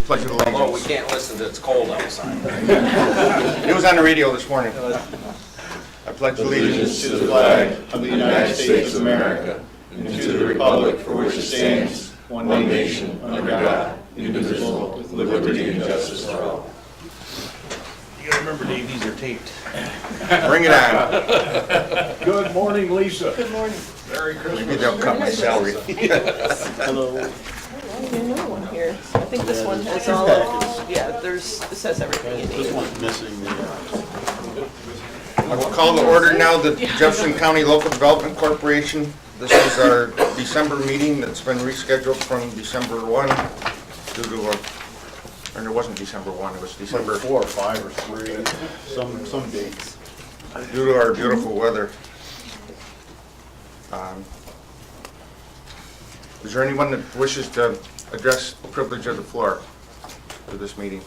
Pledge of Although we allegiance. can't listen to it's cold outside. It was on the radio this morning. I pledge allegiance to the flag of the United States of America and to the republic for which it stands, one nation, under God, indivisible, with liberty and justice for all. You gotta remember, Dave, these are taped. Bring it on. Good morning, Lisa. Good morning. Merry Christmas. Maybe they'll cut my salary. Hello. I don't know one here. I think this one has all of, yeah, it says everything you This need. one's missing the, I will call to order now the Jefferson County Local Development Corporation. This is our December meeting that's been rescheduled from December 1 due to or it wasn't December 1, it was December 4 or 5 or 3, some dates. due to our beautiful weather. Is there anyone that wishes to address the privilege of the floor for this meeting?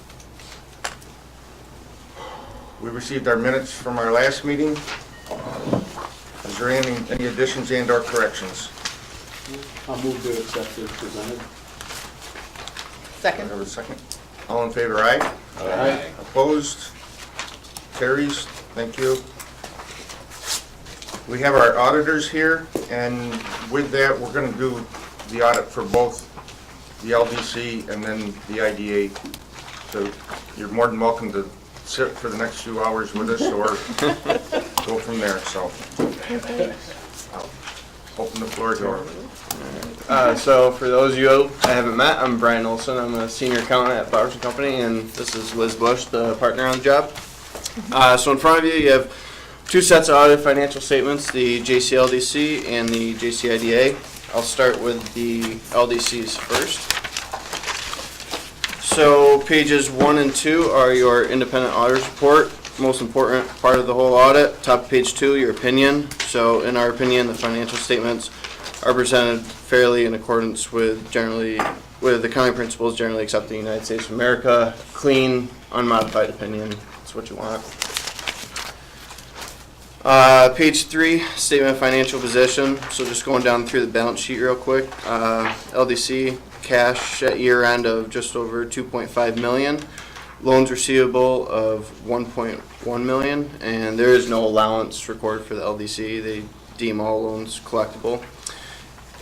We received our minutes from our last meeting. Is there any additions and or corrections? I'll move to accept as presented. Second. Have a second. All in favor, aye? Aye. Opposed? Carries. Thank you. We have our auditors here, and with that, we're going to do the audit for both the LDC and then the IDA. So you're more than welcome to sit for the next few hours with us or go from there. So I'll open the floor door. So for those of you I haven't met, I'm Brian Olson. I'm a senior accountant at Bowers & Company, and this is Liz Bush, the partner on the job. So in front of you, you have two sets of audited financial statements, the JCLDC and the JCIDA. I'll start with the LDCs first. So pages 1 and 2 are your independent auditor's report, most important part of the whole audit. Top of page 2, your opinion. So in our opinion, the financial statements are presented fairly in accordance with the accounting principles generally accepted in the United States of America. Clean, unmodified opinion. That's what you want. Page 3, statement of financial position. So just going down through the balance sheet real quick. LDC cash at year end of just over 2.5 million. Loans receivable of 1.1 million, and there is no allowance recorded for the LDC. They deem all loans collectible.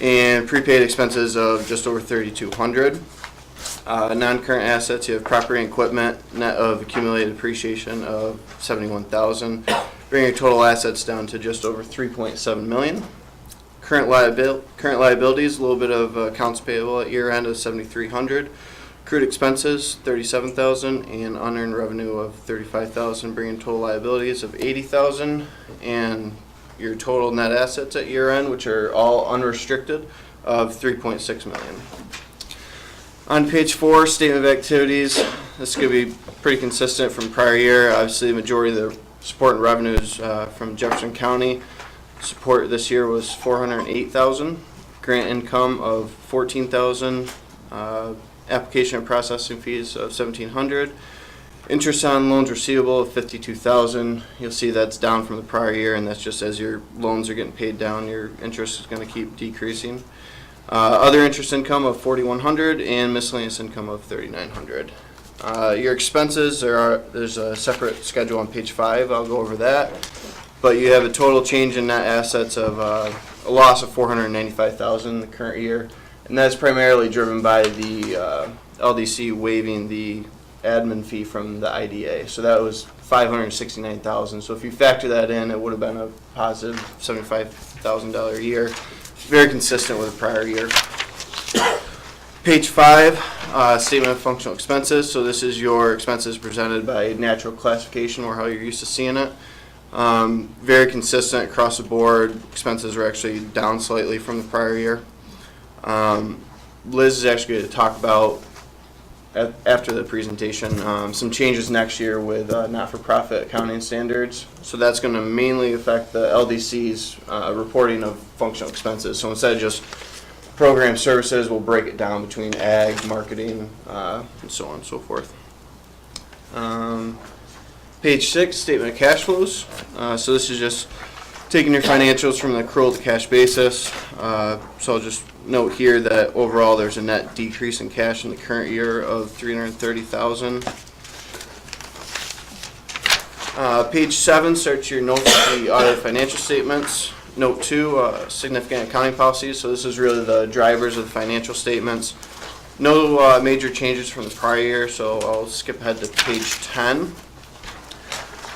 And prepaid expenses of just over 3,200. Non-current assets, you have property and equipment, net of accumulated depreciation of 71,000, bringing your total assets down to just over 3.7 million. Current liabilities, a little bit of accounts payable at year end of 7,300. Accrued expenses, 37,000, and unearned revenue of 35,000, bringing total liabilities of 80,000, and your total net assets at year end, which are all unrestricted, of 3.6 million. On page 4, statement of activities. This is going to be pretty consistent from prior year. Obviously, the majority of the support and revenues from Jefferson County. Support this year was 408,000. Grant income of 14,000. Application and processing fees of 1,700. Interest on loans receivable of 52,000. You'll see that's down from the prior year, and that's just as your loans are getting paid down, your interest is going to keep decreasing. Other interest income of 4,100 and miscellaneous income of 3,900. Your expenses there's a separate schedule on page 5. I'll go over that. But you have a total change in net assets of a loss of 495,000 in the current year, and that's primarily driven by the LDC waiving the admin fee from the IDA. So that was 569,000. So if you factor that in, it would have been a positive $75,000 a year. Very consistent with the prior year. Page 5, statement of functional expenses. So this is your expenses presented by natural classification, or how you're used to seeing it. Very consistent across the board. Expenses are actually down slightly from the prior year. Liz is actually going to talk about, after the presentation, some changes next year with not-for-profit accounting standards. So that's going to mainly affect the LDC's reporting of functional expenses. So instead of just program services, we'll break it down between ag, marketing, and so on and so forth. Page 6, statement of cash flows. So this is just taking your financials from the accrual to cash basis. So I'll just note here that overall there's a net decrease in cash in the current year of $330,000. Page 7 starts your notes for the audited financial statements. Note 2, significant accounting policies. So this is really the drivers of the financial statements. No major changes from the prior year, so I'll skip ahead to page 10.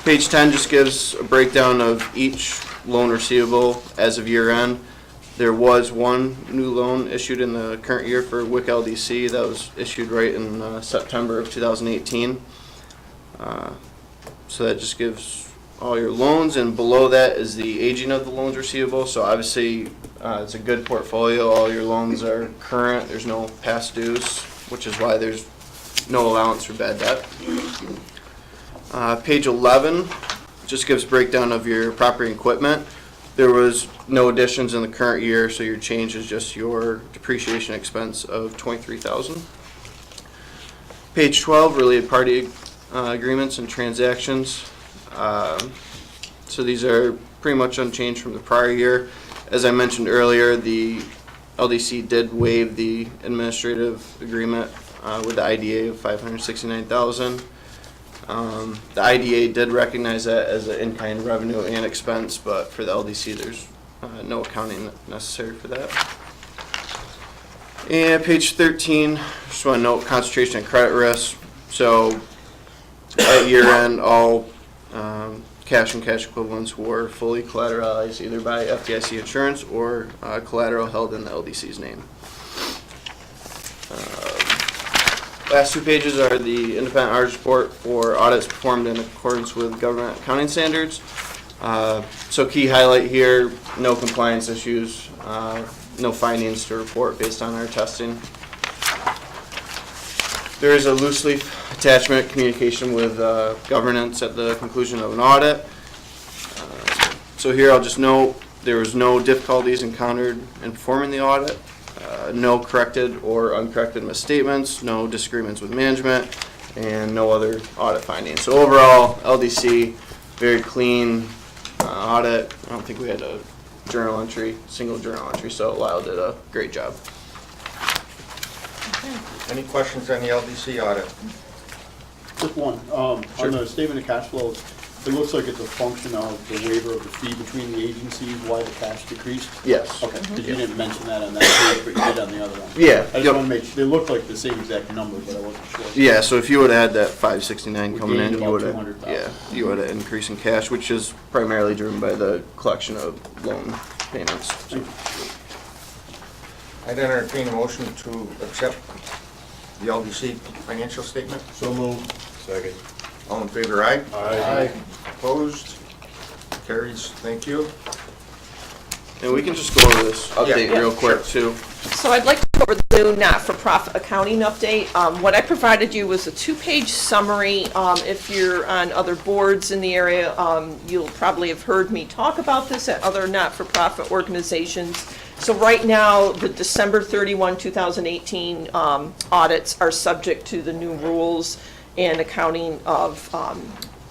Page 10 just gives a breakdown of each loan receivable as of year end. There was one new loan issued in the current year for JCLDC that was issued right in September of 2018. So that just gives all your loans, and below that is the aging of the loans receivable. So obviously it's a good portfolio. All your loans are current. There's no past dues, which is why there's no allowance for bad debt. Page 11 just gives a breakdown of your property and equipment. There was no additions in the current year, so your change is just your depreciation expense of $23,000. Page 12, related party agreements and transactions. So these are pretty much unchanged from the prior year. As I mentioned earlier, the LDC did waive the administrative agreement with the IDA of $569,000. The IDA did recognize that as an in-kind revenue and expense, but for the LDC, there's no accounting necessary for that. And page 13, just want to note concentration and credit risk. So at year end, all cash and cash equivalents were fully collateralized either by FDIC insurance or collateral held in the LDC's name. Last two pages are the independent audit report for audits performed in accordance with government accounting standards. So key highlight here, no compliance issues, no findings to report based on our testing. There is a loose leaf attachment, communication with governance at the conclusion of an audit. So here I'll just note there was no difficulties encountered in performing the audit. No corrected or uncorrected misstatements, no disagreements with management, and no other audit findings. So overall, LDC, very clean audit. I don't think we had a journal entry, single journal entry, so Lyle did a great job. Any questions on the LDC audit? Just one. On the statement of cash flow, it looks like it's a function of the waiver of the fee between the agencies, why the cash decreased. Yes. Okay, because you didn't mention that on that page, but you did on the other one. Yeah. I just want to make sure, they look like the same exact number, but I wasn't sure. Yeah, so if you would have had that 569 We coming in, gained you would about have, 200,000. yeah, you would have increase in cash, which is primarily driven by the collection of loan payments. Thank you. I'd entertain a motion to accept the LDC financial statement. So moved. Second. All in favor, aye? Aye. Opposed? Carries, thank you. And we can just go over this update Yeah. real quick too. So I'd like to go over the new not-for-profit accounting update. What I provided you was a 2-page summary. If you're on other boards in the area, you'll probably have heard me talk about this at other not-for-profit organizations. So right now, the December 31, 2018 audits are subject to the new rules and accounting of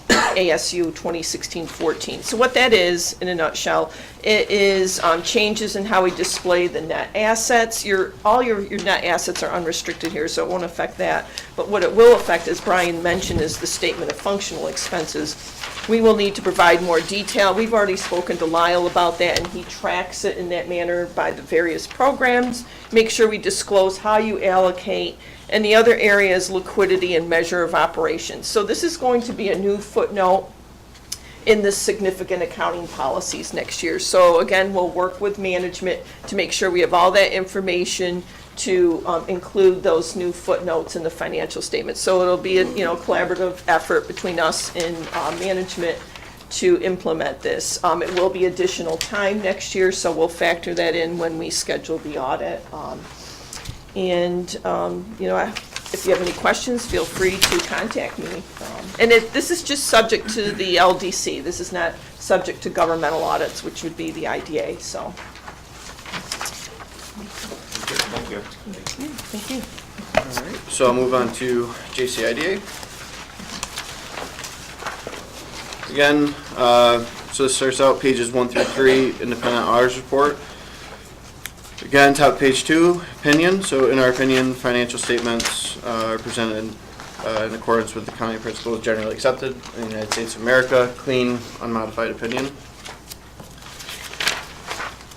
ASU 2016-14. So what that is, in a nutshell, it is changes in how we display the net assets. All your net assets are unrestricted here, so it won't affect that. But what it will affect, as Brian mentioned, is the statement of functional expenses. We will need to provide more detail. We've already spoken to Lyle about that, and he tracks it in that manner by the various programs. Make sure we disclose how you allocate, and the other area is liquidity and measure of operations. So this is going to be a new footnote in the significant accounting policies next year. So again, we'll work with management to make sure we have all that information to include those new footnotes in the financial statements. So it'll be a collaborative effort between us and management to implement this. It will be additional time next year, so we'll factor that in when we schedule the audit. If you have any questions, feel free to contact me. This is just subject to the LDC. This is not subject to governmental audits, which would be the IDA, so. Thank you. Thank you. So I'll move on to JCIDA. Again, so this starts out pages 1 through 3, independent auditors report. Again, top page 2, opinion. So in our opinion, financial statements are presented in accordance with the accounting principles generally accepted in the United States of America. Clean, unmodified opinion.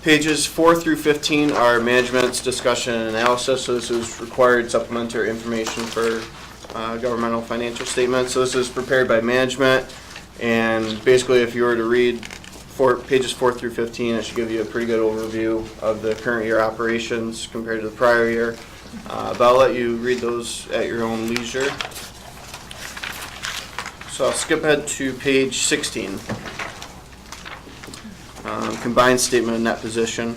Pages 4 through 15 are management's discussion and analysis. So this is required supplementary information for governmental financial statements. So this is prepared by management, and basically if you were to read pages 4 through 15, it should give you a pretty good overview of the current year operations compared to the prior year. But I'll let you read those at your own leisure. So I'll skip ahead to page 16. Combined statement of net position.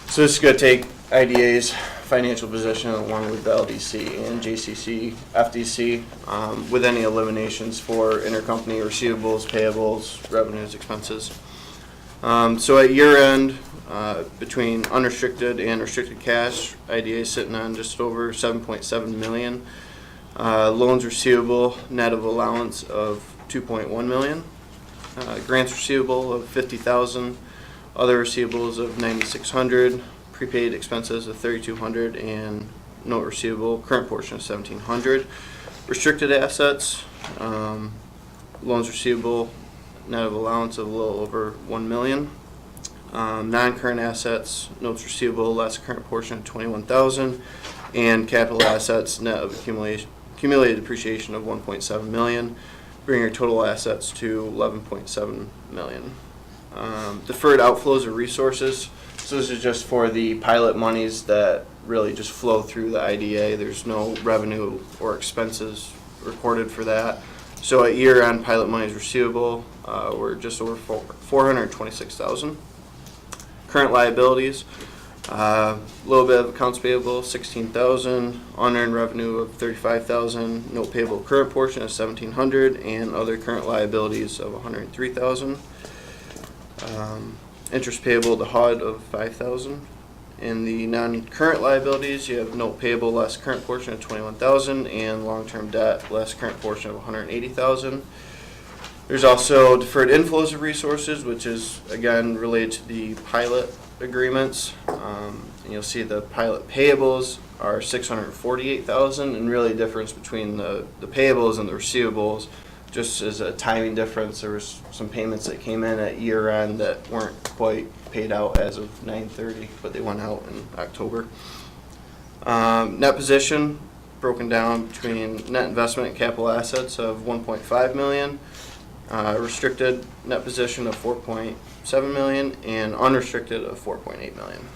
So this is going to take IDA's financial position along with the LDC and JCC, FDC, with any eliminations for intercompany receivables, payables, revenues, expenses. So at year end, between unrestricted and restricted cash, IDA is sitting on just over 7.7 million. Loans receivable, net of allowance of 2.1 million. Grants receivable of 50,000, other receivables of 9,600, prepaid expenses of 3,200, and note receivable, current portion of 1,700. Restricted assets, loans receivable, net of allowance of a little over 1 million. Non-current assets, notes receivable, less current portion of 21,000, and capital assets, net of accumulated depreciation of 1.7 million. Bring your total assets to 11.7 million. Deferred outflows of resources. So this is just for the pilot monies that really just flow through the IDA. There's no revenue or expenses recorded for that. So at year end, pilot monies receivable were just over 426,000. Current liabilities. A little bit of accounts payable, 16,000, unearned revenue of 35,000, note payable current portion of 1,700, and other current liabilities of 103,000. Interest payable to HUD of 5,000. In the non-current liabilities, you have note payable less current portion of 21,000, and long-term debt less current portion of 180,000. There's also deferred inflows of resources, which is again related to the pilot agreements. And you'll see the pilot payables are 648,000, and really the difference between the payables and the receivables just as a timing difference. There was some payments that came in at year end that weren't quite paid out as of 9/30, but they went out in October. Net position broken down between net investment and capital assets of 1.5 million, restricted net position of 4.7 million, and unrestricted of 4.8 million.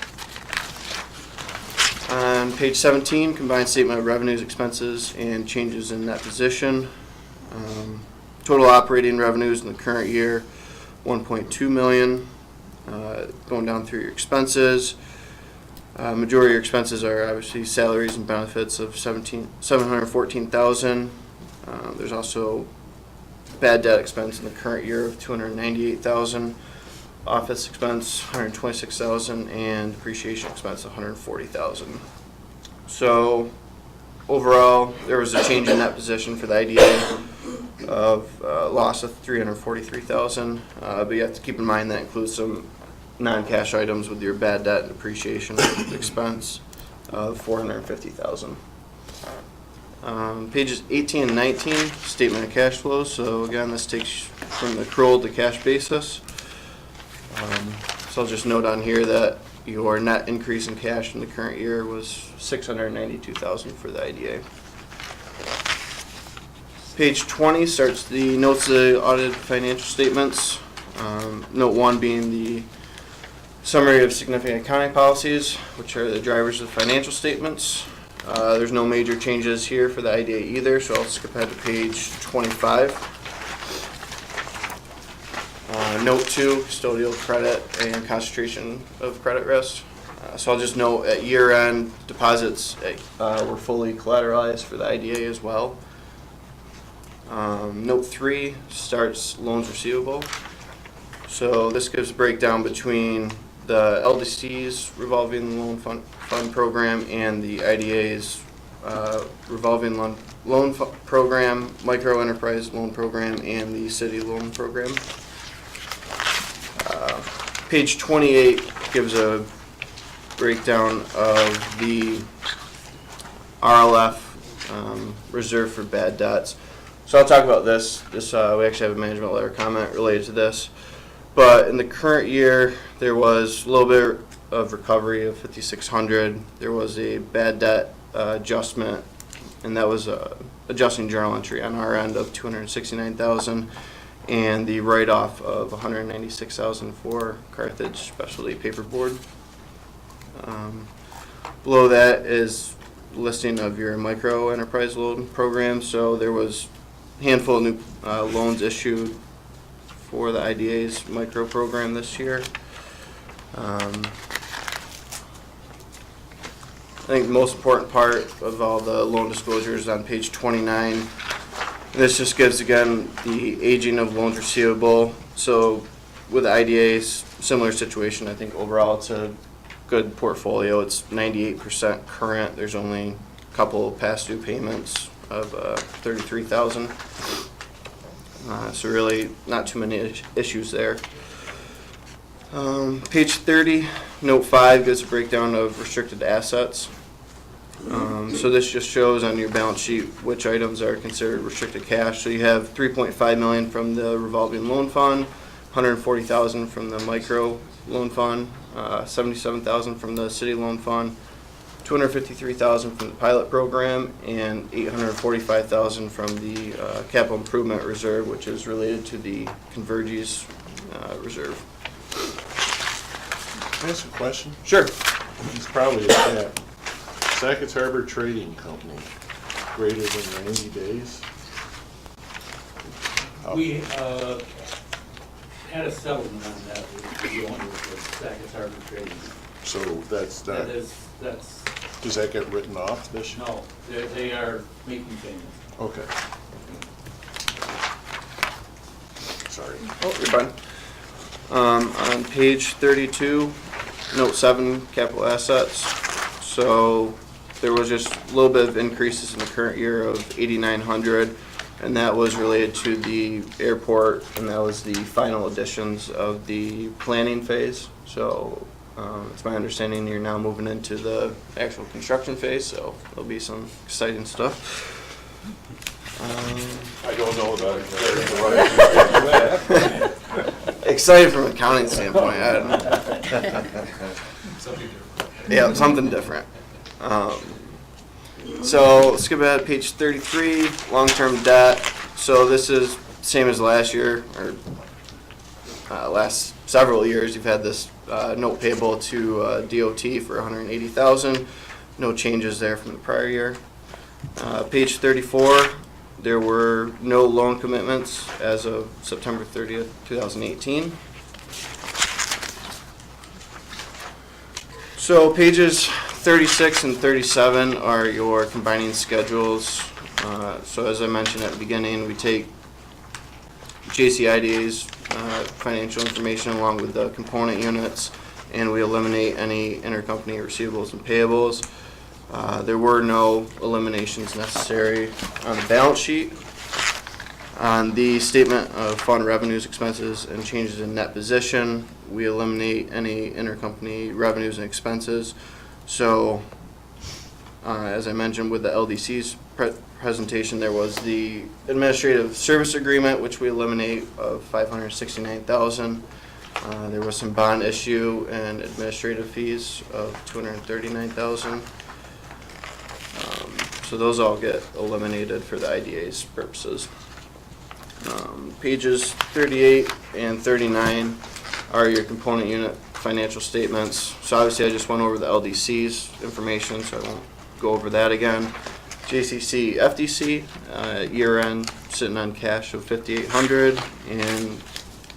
On page 17, combined statement of revenues, expenses, and changes in net position. Total operating revenues in the current year, 1.2 million. Going down through your expenses. Majority of your expenses are obviously salaries and benefits of 714,000. There's also bad debt expense in the current year of 298,000. Office expense 126,000, and depreciation expense 140,000. So overall, there was a change in net position for the IDA of loss of 343,000. But you have to keep in mind that includes some non-cash items with your bad debt and depreciation expense of 450,000. Pages 18 and 19, statement of cash flows. So again, this takes from the accrual to cash basis. So I'll just note on here that your net increase in cash in the current year was 692,000 for the IDA. Page 20 starts the notes of the audited financial statements. Note 1 being the summary of significant accounting policies, which are the drivers of financial statements. There's no major changes here for the IDA either, so I'll skip ahead to page 25. Note 2, custodial credit and concentration of credit risk. So I'll just note at year end, deposits were fully collateralized for the IDA as well. Note 3 starts loans receivable. So this gives a breakdown between the LDC's revolving loan fund program and the IDA's revolving loan program, micro enterprise loan program, and the city loan program. Page 28 gives a breakdown of the RLF reserve for bad debts. So I'll talk about this. We actually have a management letter comment related to this. But in the current year, there was a little bit of recovery of $5,600. There was a bad debt adjustment, and that was adjusting journal entry on our end of $269,000, and the write-off of $196,000 for Carthage Specialty Paperboard. Below that is listing of your micro enterprise loan program. So there was a handful of new loans issued for the IDA's micro program this year. I think the most important part of all the loan disclosures on page 29. This just gives, again, the aging of loans receivable. So with IDA's similar situation, I think overall it's a good portfolio. It's 98% current. There's only a couple of past due payments of $33,000. So really not too many issues there. Page 30, note 5 gives a breakdown of restricted assets. So this just shows on your balance sheet which items are considered restricted cash. So you have $3.5 million from the revolving loan fund, $140,000 from the micro loan fund, $77,000 from the city loan fund, $253,000 from the pilot program, and $845,000 from the capital improvement reserve, which is related to the Converges reserve. Can I ask a question? Sure. It's probably at Sackett's Harbor Trading Company, greater than 90 days. We had a settlement on that with the owner of Sackett's Harbor Trading. So that's not, That's, does that get written off this year? no, they are making payments. Okay. Sorry. Oh, you're fine. On page 32, note 7, capital assets. So there was just a little bit of increases in the current year of $8,900, and that was related to the airport, and that was the final additions of the planning phase. So it's my understanding you're now moving into the actual construction phase, so there'll be some exciting stuff. I don't know that I'm the right. Excited from an accounting standpoint, I don't know. Something different. Yeah, something different. So let's skip ahead to page 33, long-term debt. So this is same as last year, or last several years. You've had this note payable to DOT for $180,000. No changes there from the prior year. Page 34, there were no loan commitments as of September 30th, 2018. So pages 36 and 37 are your combining schedules. So as I mentioned at the beginning, we take JCIDA's financial information along with the component units, and we eliminate any intercompany receivables and payables. There were no eliminations necessary on the balance sheet. On the statement of fund revenues, expenses, and changes in net position, we eliminate any intercompany revenues and expenses. So, as I mentioned with the LDC's presentation, there was the administrative service agreement, which we eliminate, of $569,000. There was some bond issue and administrative fees of $239,000. So those all get eliminated for the IDA's purposes. Pages 38 and 39 are your component unit financial statements. So obviously I just went over the LDC's information, so I won't go over that again. JCC FDC, year end sitting on cash of $5,800 and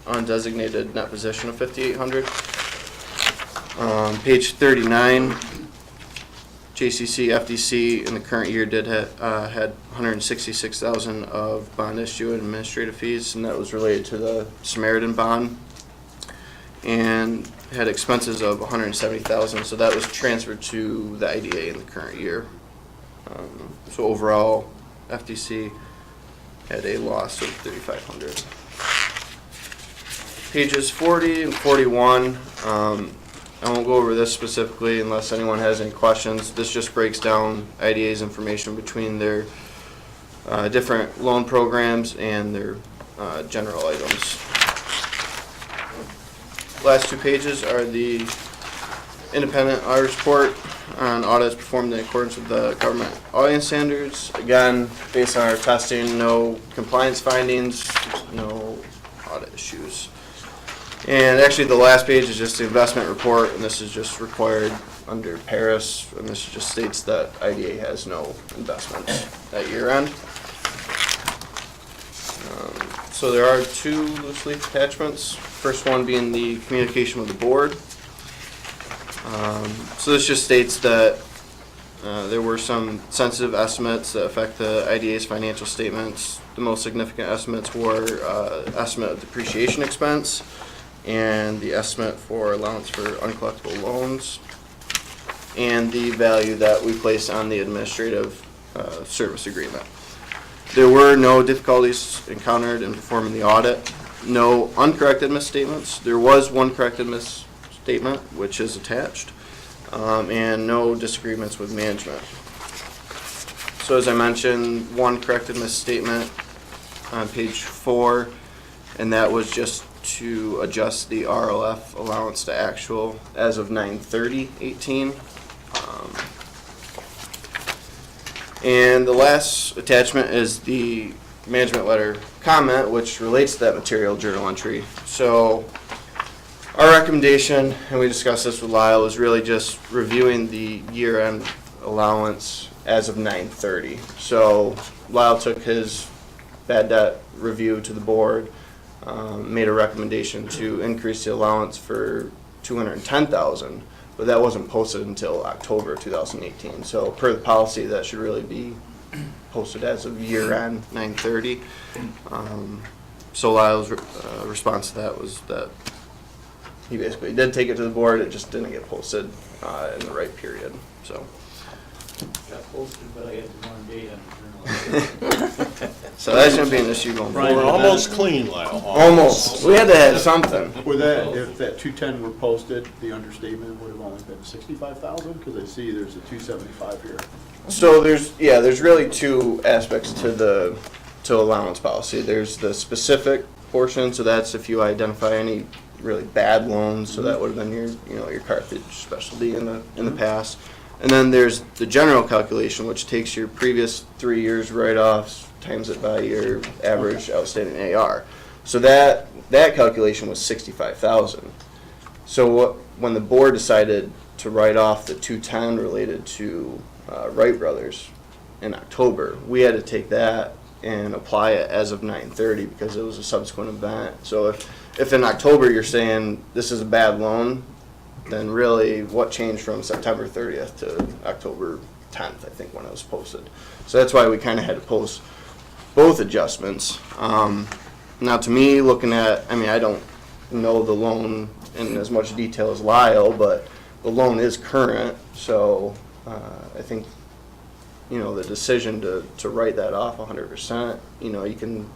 undesignated net position of $5,800. Page 39, JCC FDC in the current year did had $166,000 of bond issue and administrative fees, and that was related to the Samaritan bond, and had expenses of $170,000, so that was transferred to the IDA in the current year. So overall, FDC had a loss of $3,500. Pages 40 and 41, I won't go over this specifically unless anyone has any questions. This just breaks down IDA's information between their different loan programs and their general items. Last 2 pages are the independent audit report on audits performed in accordance with the government auditing standards. Again, based on our testing, no compliance findings, no audit issues. And actually, the last page is just the investment report, and this is just required under Paris, and this just states that IDA has no investments at year end. So there are 2 loose leaf attachments. First one being the communication with the board. So this just states that there were some sensitive estimates that affect the IDA's financial statements. The most significant estimates were estimate of depreciation expense and the estimate for allowance for uncollectible loans and the value that we placed on the administrative service agreement. There were no difficulties encountered in performing the audit, no uncorrected misstatements. There was one corrected misstatement, which is attached, and no disagreements with management. So as I mentioned, one corrected misstatement on page 4, and that was just to adjust the RLF allowance to actual as of 9/30/18. And the last attachment is the management letter comment, which relates to that material journal entry. So our recommendation, and we discussed this with Lyle, is really just reviewing the year-end allowance as of 9/30. So Lyle took his bad debt review to the board, made a recommendation to increase the allowance for $210,000, but that wasn't posted until October 2018. So per the policy, that should really be posted as of year-end 9/30. So Lyle's response to that was that he basically did take it to the board, it just didn't get posted in the right period. So Got posted, but I had the wrong date on the journal. so that's gonna be an issue going We're forward. almost clean, Lyle. Almost. We had to have something. With that, if that 210 were posted, the understatement would have only been 65,000, because I see there's a 275 here. So there's really 2 aspects to allowance policy. There's the specific portion, so that's if you identify any really bad loans, so that would have been your Carthage specialty in the past. And then there's the general calculation, which takes your previous 3 years write-offs, times it by your average outstanding AR. So that calculation was 65,000. So when the board decided to write off the 210 related to Wright Brothers in October, we had to take that and apply it as of 9/30 because it was a subsequent event. So if in October you're saying this is a bad loan, then really what changed from September 30th to October 10th, I think, when it was posted. So that's why we kind of had to post both adjustments. Now to me, looking at, I don't know the loan in as much detail as Lyle, but the loan is current, so I think, the decision to write that off 100%, you can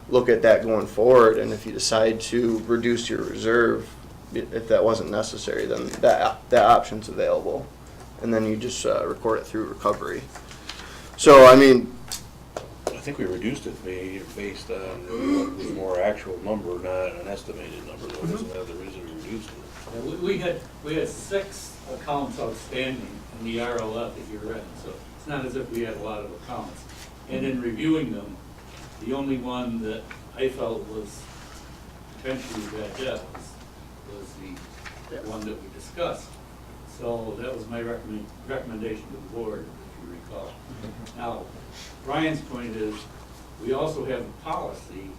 look at that going forward, and if you decide to reduce your reserve, if that wasn't necessary, then that option's available, and then you just record it through recovery. So, I think we reduced it based on what was more actual number, not an estimated number, though, isn't that the reason we reduced it? Yeah, we had 6 accounts outstanding in the RLF at year end, so it's not as if we had a lot of accounts. And in reviewing them, the only one that I felt was potentially bad debt was the one that we discussed. So that was my recommendation to the board, if you recall. Now, Brian's point is, we also have a policy,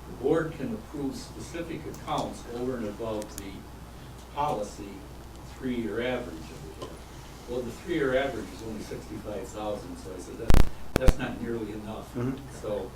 the board can approve specific accounts over and above the policy 3-year average that we have. Well, the 3-year average is only 65,000, so I said that's not nearly enough. So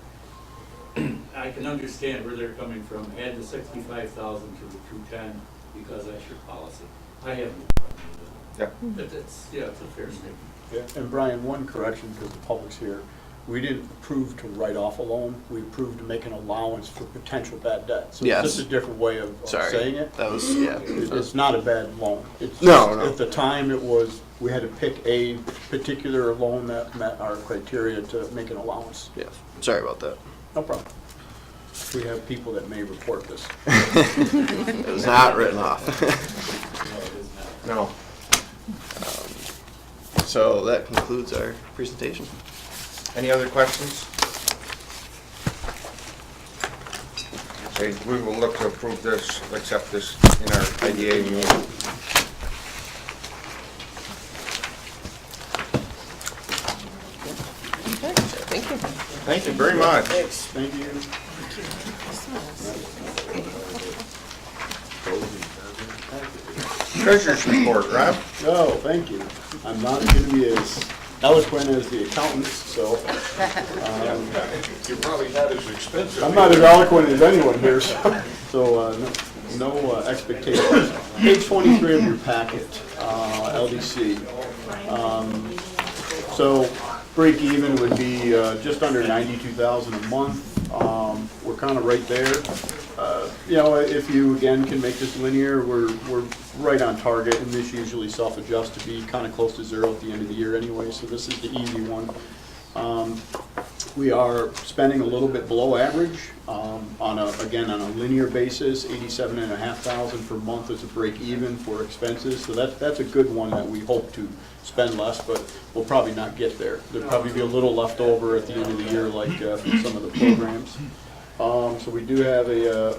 I can understand where they're coming from. Add the 65,000 to the 210 because that's your policy. I have no problem with it. Yeah. But it's a fair statement. And Brian, one correction, because the public's here. we didn't approve to write off a loan, we approved to make an allowance for potential bad debt. So Yes. it's just a different way of Sorry. saying it. That was, yeah. It's not a bad loan. It's No, just, no. at the time, it was, we had to pick a particular loan that met our criteria to make an allowance. Yes. Sorry about that. No problem. We have people that may report this. It was not written off. No. So that concludes our presentation. Any other questions? Okay, we will look to approve this, accept this in our IDA meeting. Thank you. Thank you very much. Thank you. Treasurer's report, Rob? Oh, thank you. I'm not going to be as eloquent as the accountants, so You're probably not as expensive. I'm not as eloquent as anyone here, so no expectations. Page 23 of your packet, LDC. So break even would be just under $92,000 a month. We're kind of right there. You know, if you again can make this linear, we're right on target, and this usually self-adjusts to be kind of close to zero at the end of the year anyway, so this is the easy one. We are spending a little bit below average on a linear basis. $87,500 per month is a break even for expenses, so that's a good one that we hope to spend less, but we'll probably not get there. There'll probably be a little left over at the end of the year, like from some of the programs. So we do have a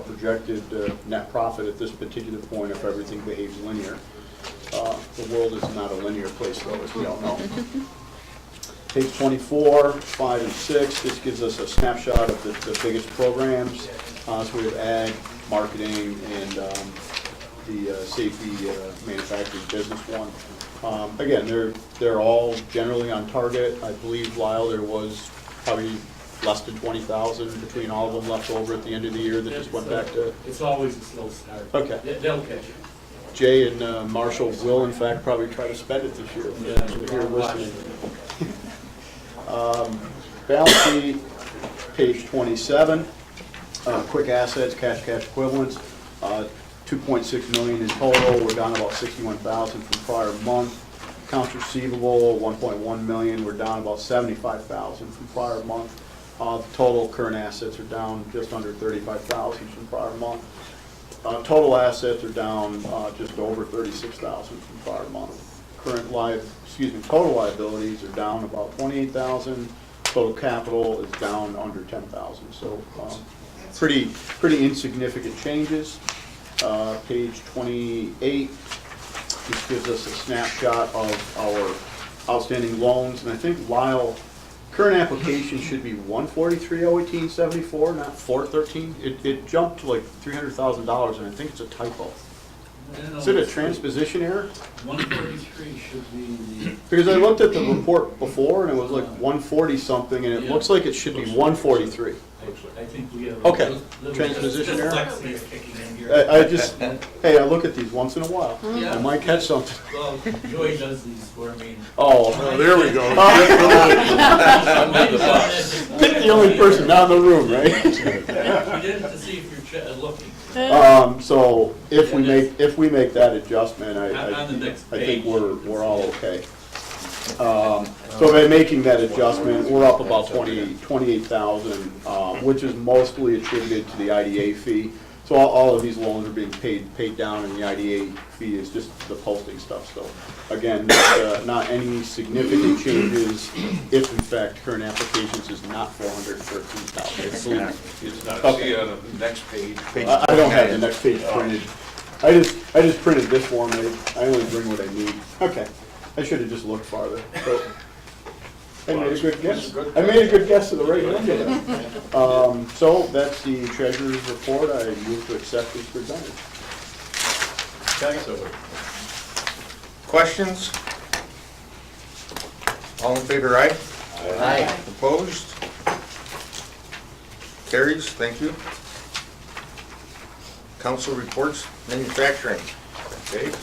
projected net profit at this particular point if everything behaves linear. The world is not a linear place though, as we all know. Page 24, 5 and 6, this gives us a snapshot of the biggest programs. So we have ag, marketing, and the safety manufacturing business one. Again, they're all generally on target. I believe, Lyle, there was probably less than 20,000 between all of them left over at the end of the year that just went back to. It's always a slow start. Okay. They'll catch you. Jay and Marshall will in fact probably try to spend it this year. Yeah, Here listening. Balance sheet, page 27. Quick assets, cash equivalents, 2.6 million in total. We're down about 61,000 from prior month. Accounts receivable, 1.1 million. We're down about 75,000 from prior month. Total current assets are down just under 35,000 from prior month. Total assets are down just over 36,000 from prior month. Total liabilities are down about 28,000. Total capital is down under 10,000. So pretty insignificant changes. Page 28. This gives us a snapshot of our outstanding loans, and I think Lyle, current application should be 143,018.74, not 413. It jumped to like $300,000, and I think it's a typo. Is it a transposition error? 143 should be the. Because I looked at the report before, and it was like 140 something, and it looks like it should be 143. I think we have. Okay. Transposition error? Dyslexia is kicking in here. I just, hey, I look at these once in a while. Yeah. I might catch something. Well, Joy does these for me. Oh, There we go. pick the only person not in the room, right? You did it to see if you're looking. So if we make that adjustment, On the next I think page. we're all okay. So by making that adjustment, we're up about 28,000, which is mostly attributed to the IDA fee. So all of these loans are being paid down, and the IDA fee is just the posting stuff. So again, not any significant changes if in fact current applications is not 413,000. It's not. See on the next page. I don't have the next page printed. I just printed this one. I only bring what I need. Okay. I should have just looked farther. But I made a good guess. I made a good guess of the right number. So that's the treasurer's report. I move to accept as presented. Questions? All in favor, aye? Aye. Opposed? Carries, thank you. Council reports, manufacturing. Dave?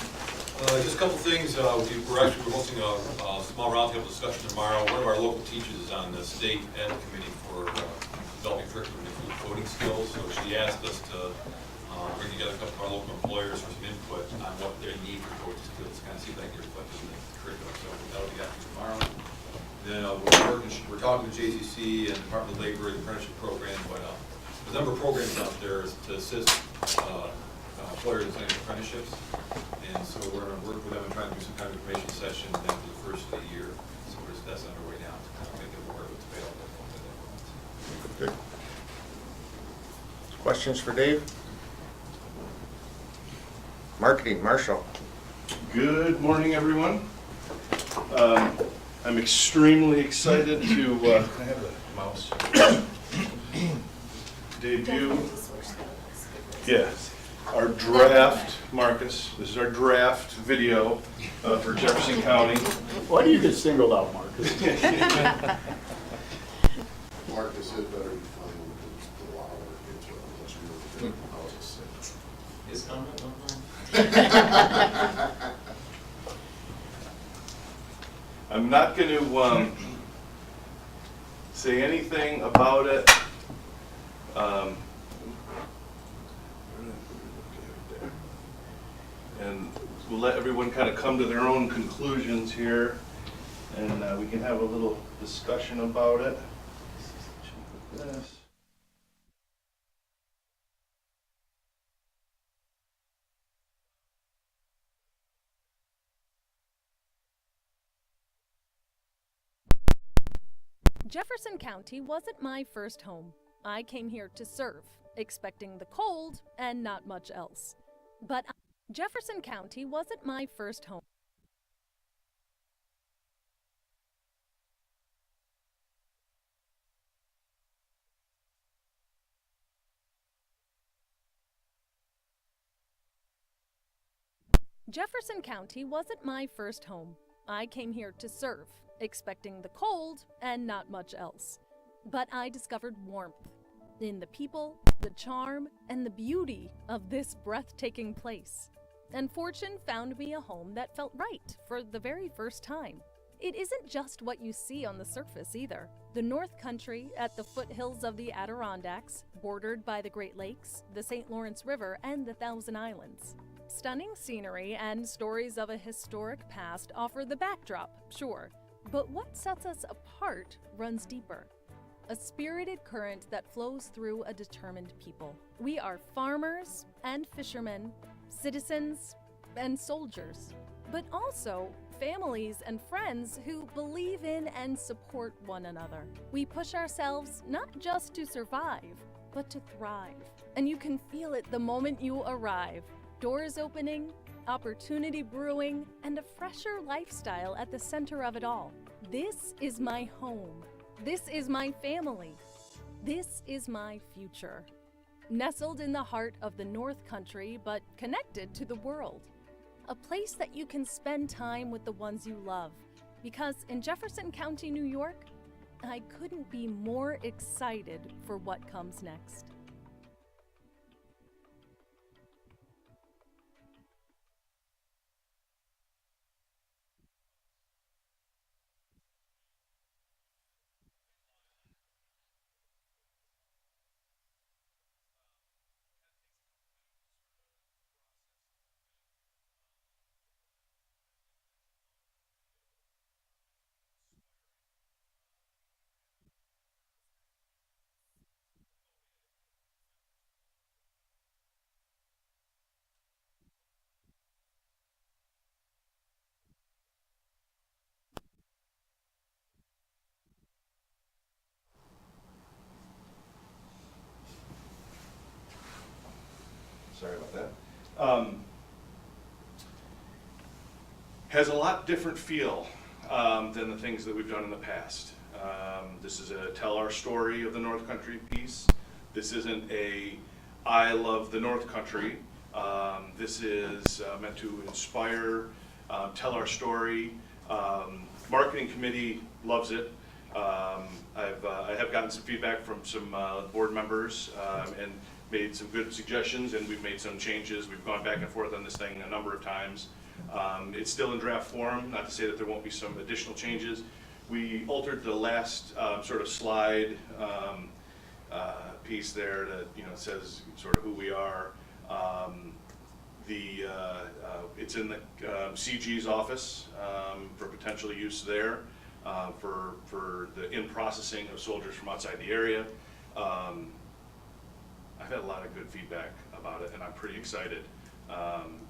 Just a couple things. We're hosting a small roundtable discussion tomorrow. One of our local teachers is on the state ed committee for developing curriculum to improve coding skills. So she asked us to bring together a couple of our local employers for some input on what they need for coding skills, kind of see if that can get reflected in the curriculum. So that'll be happening tomorrow. Then we're talking to JCC and Department of Labor and the apprenticeship program, but there's a number of programs out there to assist employers in signing apprenticeships. And so we're going to work with them and try to do some kind of information session then for the first of the year. So that's underway now to kind of make them aware of what's available. Good. Questions for Dave? Marketing, Marshall. Good morning, everyone. I'm extremely excited to can I have the mouse? Debut. Yeah, our draft, Marcus. This is our draft video for Jefferson County. Why do you get singled out, Marcus? Marcus is better defined because it's a lot of work into it, unless you really do. I'll just say. His comment, I'm not going to say anything about it. And we'll let everyone kind of come to their own conclusions here, and we can have a little discussion about it. This. Jefferson County wasn't my first home. I came here to serve, expecting the cold and not much else. But Jefferson County wasn't my first home. Jefferson County wasn't my first home. I came here to serve, expecting the cold and not much else. But I discovered warmth in the people, the charm, and the beauty of this breathtaking place. And fortune found me a home that felt right for the very first time. It isn't just what you see on the surface either. The North Country at the foothills of the Adirondacks, bordered by the Great Lakes, the St. Lawrence River, and the Thousand Islands. Stunning scenery and stories of a historic past offer the backdrop, sure. But what sets us apart runs deeper. A spirited current that flows through a determined people. We are farmers and fishermen, citizens and soldiers, but also families and friends who believe in and support one another. We push ourselves not just to survive, but to thrive. And you can feel it the moment you arrive. Doors opening, opportunity brewing, and a fresher lifestyle at the center of it all. This is my home. This is my family. This is my future. Nestled in the heart of the North Country, but connected to the world. A place that you can spend time with the ones you love. Because in Jefferson County, New York, I couldn't be more excited for what comes next. Sorry about that. Has a lot different feel than the things that we've done in the past. This is a tell our story of the North Country piece. This isn't a I love the North Country. This is meant to inspire, tell our story. Marketing committee loves it. I have gotten some feedback from some board members and made some good suggestions, and we've made some changes. We've gone back and forth on this thing a number of times. It's still in draft form, not to say that there won't be some additional changes. We altered the last sort of slide piece there that, you know, says sort of who we are. It's in the CG's office for potential use there for the in-processing of soldiers from outside the area. I've had a lot of good feedback about it, and I'm pretty excited.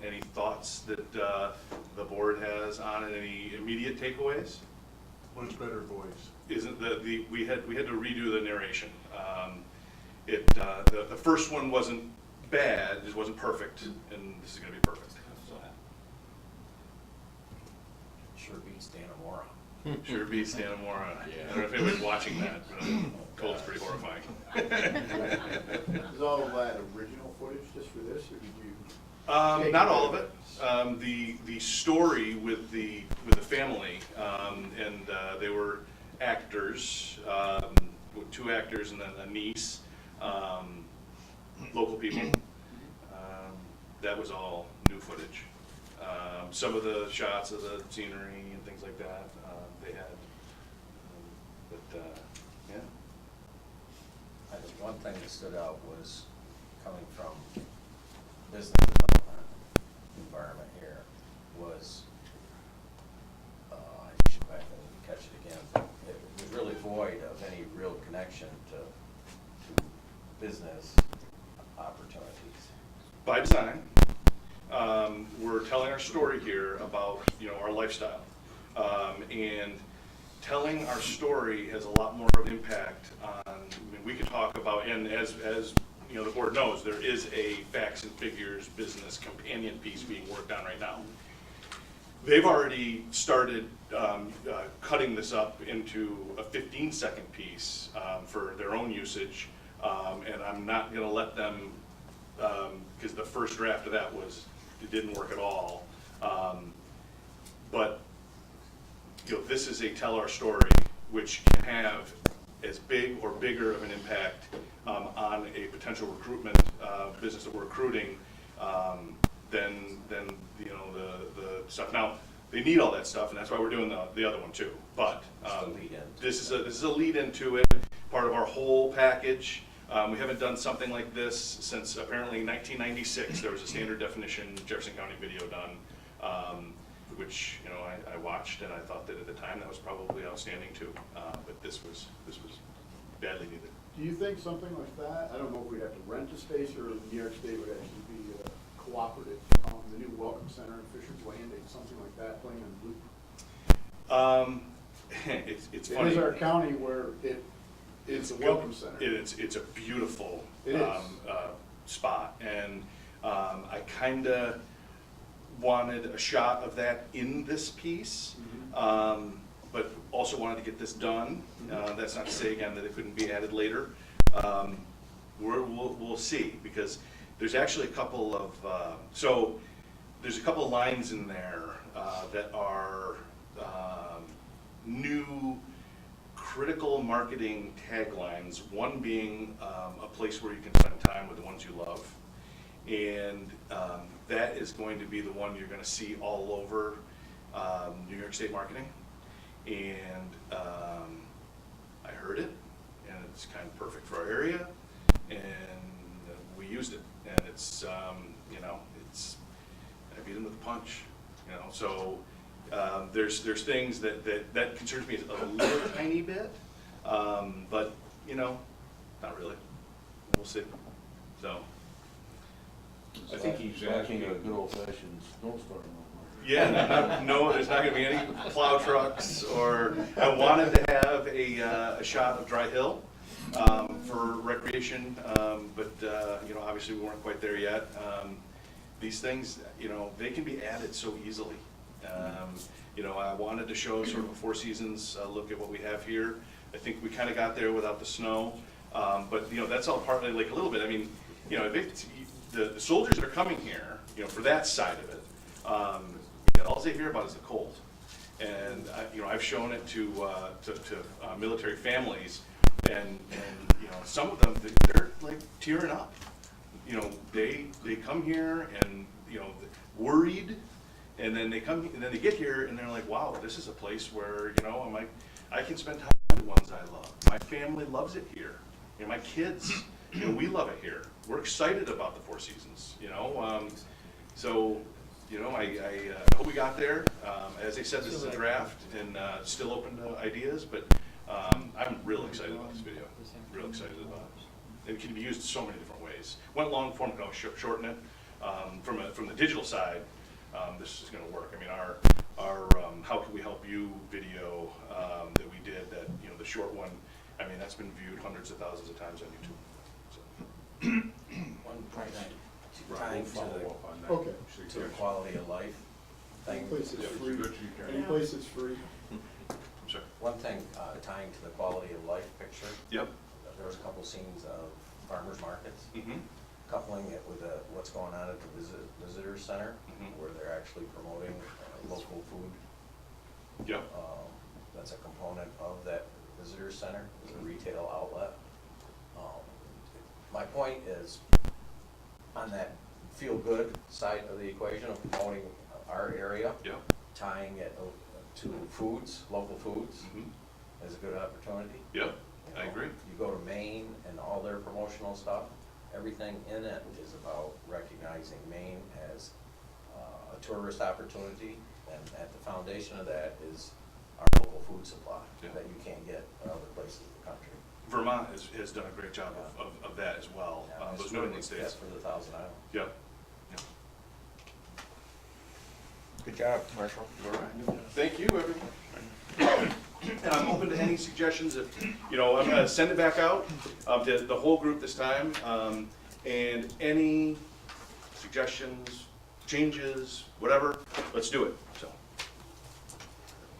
Any thoughts that the board has on it? Any immediate takeaways? Much better voice. Isn't we had to redo the narration. The first one wasn't bad, it wasn't perfect, and this is going to be perfect. So. Sure beats Danamora. Sure beats Danamora. Yeah. I don't know if anybody's watching that, but I'm told it's pretty horrifying. Is all of that original footage just for this, or did you? Not all of it. The story with the family, and they were actors, 2 actors and then a niece, local people. That was all new footage. Some of the shots of the scenery and things like that they had, yeah. I think one thing that stood out was coming from business development environment here was, I should back and catch it again, but it was really void of any real connection to business opportunities. By design, we're telling our story here about, you know, our lifestyle, and telling our story has a lot more of an impact on. I mean, we could talk about, and as you know, the board knows, there is a facts and figures business companion piece being worked on right now. They've already started cutting this up into a 15-second piece for their own usage, and I'm not going to let them, because the first draft of that it didn't work at all. But you know, this is a tell our story, which can have as big or bigger of an impact on a potential recruitment business that we're recruiting than you know the stuff. Now they need all that stuff, and that's why we're doing the other one too. But this is a lead into it, part of our whole package. We haven't done something like this since apparently 1996. There was a standard definition Jefferson County video done, which, you know, I watched, and I thought that at the time that was probably outstanding too. But this was badly needed. Do you think something like that, I don't know if we'd have to rent a space or New York State would actually be cooperative, the new Welcome Center in Fisher's Landing, something like that, playing on loop? It's funny. It is our county where it's a Welcome Center. It's a beautiful It is. spot, and I kind of wanted a shot of that in this piece, but also wanted to get this done. That's not to say again that it couldn't be added later. We'll see, because there's actually a couple of there's a couple of lines in there that are new critical marketing taglines, one being a place where you can spend time with the ones you love. And that is going to be the one you're going to see all over New York State marketing. And I heard it, and it's kind of perfect for our area, and we used it. And it's, you know, I beat them with a punch, you know. So there's things that concerns me a little tiny bit, but, you know, not really. We'll see. So. I think he's lacking a good old-fashioned snowstorm. Yeah, no, there's not gonna be any plow trucks, or I wanted to have a shot of Dry Hill for recreation, but you know, obviously we weren't quite there yet. These things, you know, they can be added so easily. You know, I wanted to show sort of a Four Seasons look at what we have here. I think we kind of got there without the snow, but you know, that's all partly like a little bit. I mean, you know, the soldiers that are coming here, you know, for that side of it, all they hear about is the cold. And you know, I've shown it to military families, and you know, some of them, they're like tearing up. You know, they come here and, you know, worried, And then they come, and then they get here, and they're like, wow, this is a place where, you know, I can spend time with the ones I love. My family loves it here. You know, my kids, you know, we love it here. We're excited about the Four Seasons, you know? So, you know, I hope we got there. As I said, this is a draft and still open to ideas, but I'm real excited about this video. Real excited about it. It can be used so many different ways. Went long form, no, shorten it. From the digital side, this is going to work. I mean, our how can we help you video that we did, that, you know, the short one, I mean, that's been viewed hundreds of thousands of times on YouTube. So. One point Right, tying we'll follow up on that. Okay. to the quality of life Any thing. place that's Yeah, free. good you can. Any place that's free. I'm sorry. One thing tying to the quality of life picture, Yep. there was a couple scenes of farmers markets, Mm-hmm. coupling it with what's going on at the visitor center, Mhm. where they're actually promoting local food. Yep. That's a component of that visitor center, is a retail outlet. My point is, on that feel-good side of the equation of promoting our area, Yep. tying it to foods, local foods, Mm-hmm. is a good opportunity. Yep. You I know, agree. You go to Maine and all their promotional stuff, everything in it is about recognizing Maine as a tourist opportunity, and at the foundation of that is our local food supply Yeah. that you can't get in other places in the country. Vermont has done a great job of that as well. Yeah, Those it's New really England that's states. for the Thousand Islands. Yep. Yep. Good job, Marshall. All right. Thank you, everyone. And I'm open to any suggestions. If, you know, I'm gonna send it back out to the whole group this time. And any suggestions, changes, whatever, let's do it. So,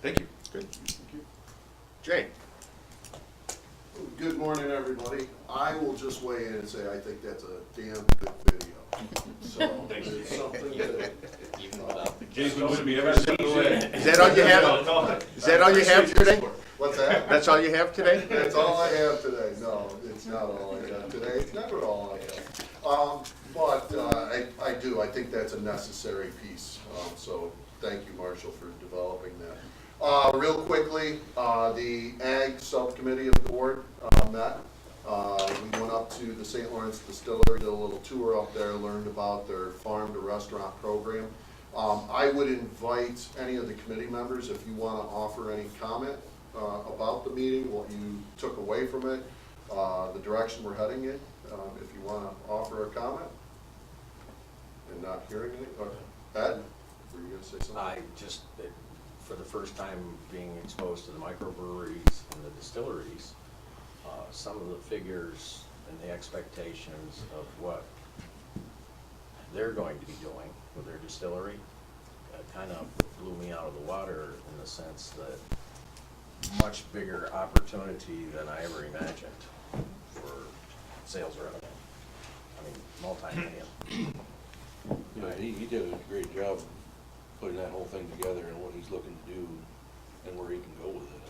thank you. Good. Jay? Good morning, everybody. I will just weigh in and say I think that's a damn good video. So it's something that, Jason wouldn't be ever seen. Is that all you have? Is that all you have today? what's that? That's all you have today? That's all I have today. No, it's not all I have today. It's never all I have. But I do. I think that's a necessary piece. So thank you, Marshall, for developing that. Real quickly, the Ag Subcommittee of the board met. We went up to the St. Lawrence Distillery, did a little tour up there, learned about their farm to restaurant program. I would invite any of the committee members, if you want to offer any comment about the meeting, what you took away from it, the direction we're heading in, if you want to offer a comment. And not hearing any, Ed, were you going to say something? For the first time being exposed to the microbreweries and the distilleries, some of the figures and the expectations of what they're going to be doing with their distillery kind of blew me out of the water, in the sense that much bigger opportunity than I ever imagined for sales revenue. I mean, multi-million. Yeah, he did a great job putting that whole thing together and what he's looking to do and where he can go with it.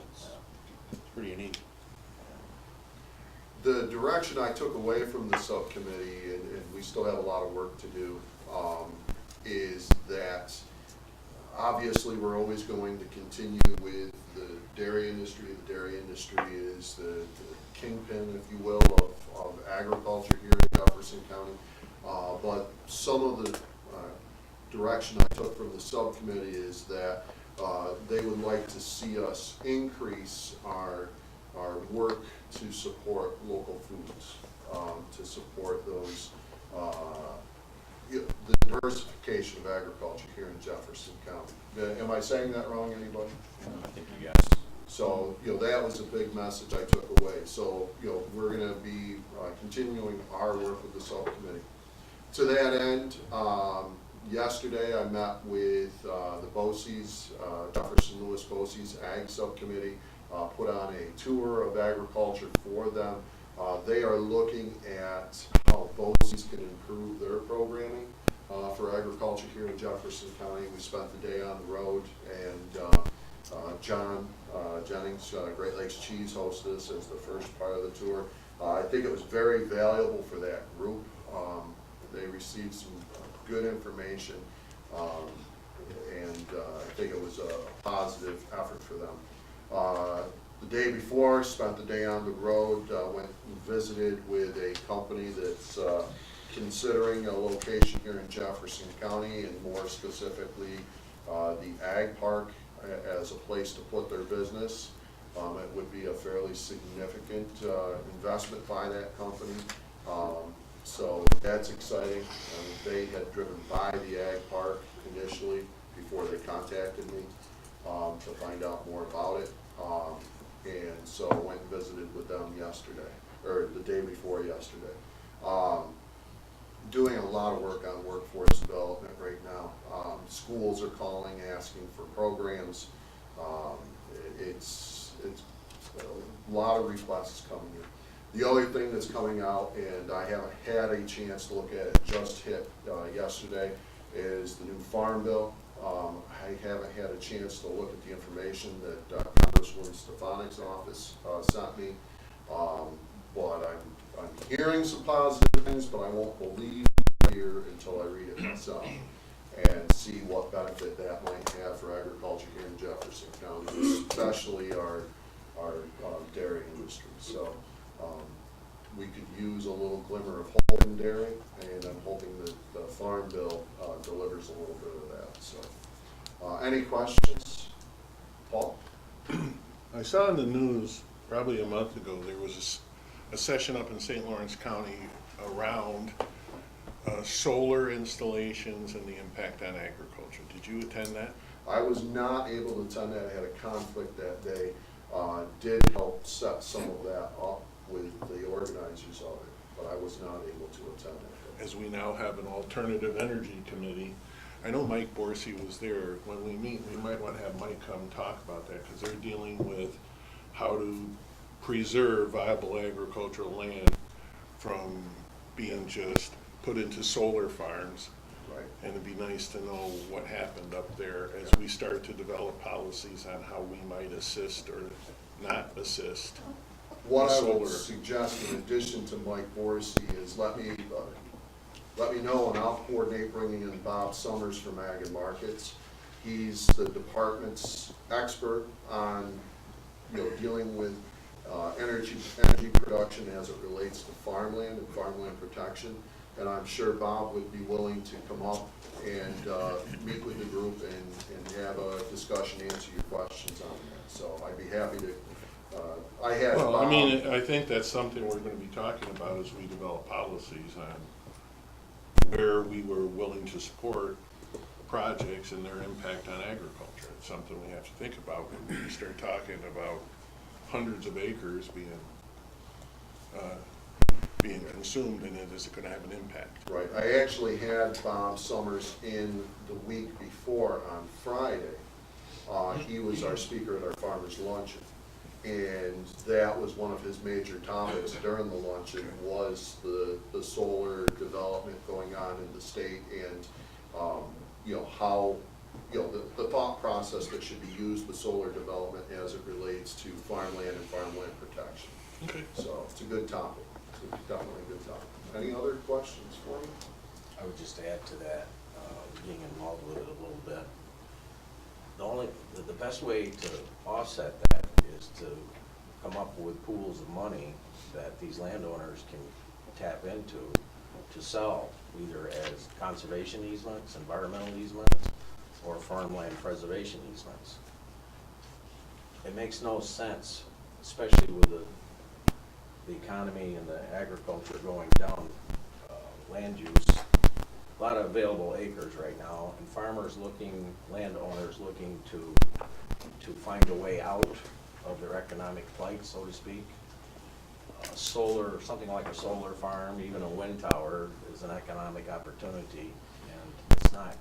It's pretty unique. The direction I took away from the subcommittee, and we still have a lot of work to do, is that obviously we're always going to continue with the dairy industry. The dairy industry is the kingpin, if you will, of agriculture here in Jefferson County. But some of the direction I took from the subcommittee is that they would like to see us increase our work to support local foods, to support those, the diversification of agriculture here in Jefferson County. Am I saying that wrong, anybody? I think you guys. So, that was a big message I took away. So, we're gonna be continuing our work with the subcommittee. To that end, yesterday I met with the BOCES, Jefferson Lewis BOCES Ag Subcommittee, put on a tour of agriculture for them. They are looking at how BOCES can improve their programming for agriculture here in Jefferson County. We spent the day on the road, and John Jennings, Great Lakes Cheese, hosted us as the first part of the tour. I think it was very valuable for that group. They received some good information, and and I think it was a positive effort for them. The day before, spent the day on the road, went and visited with a company that's considering a location here in Jefferson County, and more specifically, the Ag Park as a place to put their business. It would be a fairly significant investment by that company. So that's exciting. They had driven by the Ag Park initially before they contacted me to find out more about it. And so I went and visited with them yesterday, or the day before yesterday. Doing a lot of work on workforce development right now. Schools are calling, asking for programs. It's a lot of requests coming in. The other thing that's coming out, and I haven't had a chance to look at it, just hit yesterday, is the new Farm Bill. I haven't had a chance to look at the information that Congresswoman Stefanik's office sent me, but I'm hearing some positive things, but I won't believe here until I read it myself and see what benefit that might have for agriculture here in Jefferson County, especially our dairy industry. So we could use a little glimmer of hope in dairy, and I'm hoping that the Farm Bill delivers a little bit of that. So, any questions? Paul? I saw in the news probably a month ago, there was a session up in St. Lawrence County around solar installations and the impact on agriculture. Did you attend that? I was not able to attend that. I had a conflict that day. Did help set some of that up with the organizers of it, but I was not able to attend it. As we now have an alternative energy committee, I know Mike Borsey was there. When we meet, we might want to have Mike come talk about that, because they're dealing with how to preserve viable agricultural land from being just put into solar farms. Right. And it'd be nice to know what happened up there as we start to develop policies on how we might assist or not assist. What I solar. would suggest in addition to Mike Borsey is let me know, and I'll coordinate bringing in Bob Summers from Ag and Markets. He's the department's expert on dealing with energy production as it relates to farmland and farmland protection. And I'm sure Bob would be willing to come up and meet with the group and have a discussion, answer your questions on that. So I'd be happy to. I had Well, Bob. I mean, I think that's something we're going to be talking about as we develop policies on where we were willing to support projects and their impact on agriculture. It's something we have to think about when we start talking about hundreds of acres being consumed, and is it going to have an impact? Right. I actually had Bob Summers in the week before on Friday. He was our speaker at our farmers' luncheon. And that was one of his major topics during the luncheon was the solar development going on in the state, and how the thought process that should be used with solar development as it relates to farmland and farmland protection. Okay. So it's a good topic. It's definitely a good topic. Any other questions for me? I would just add to that, being involved with it a little bit. The best way to offset that is to come up with pools of money that these landowners can tap into to sell, either as conservation easements, environmental easements, or farmland preservation easements. It makes no sense, especially with the economy and the agriculture going down, land use, a lot of available acres right now, and landowners looking to find a way out of their economic plight, so to speak. Something like a solar farm, even a wind tower, is an economic opportunity, and it's not.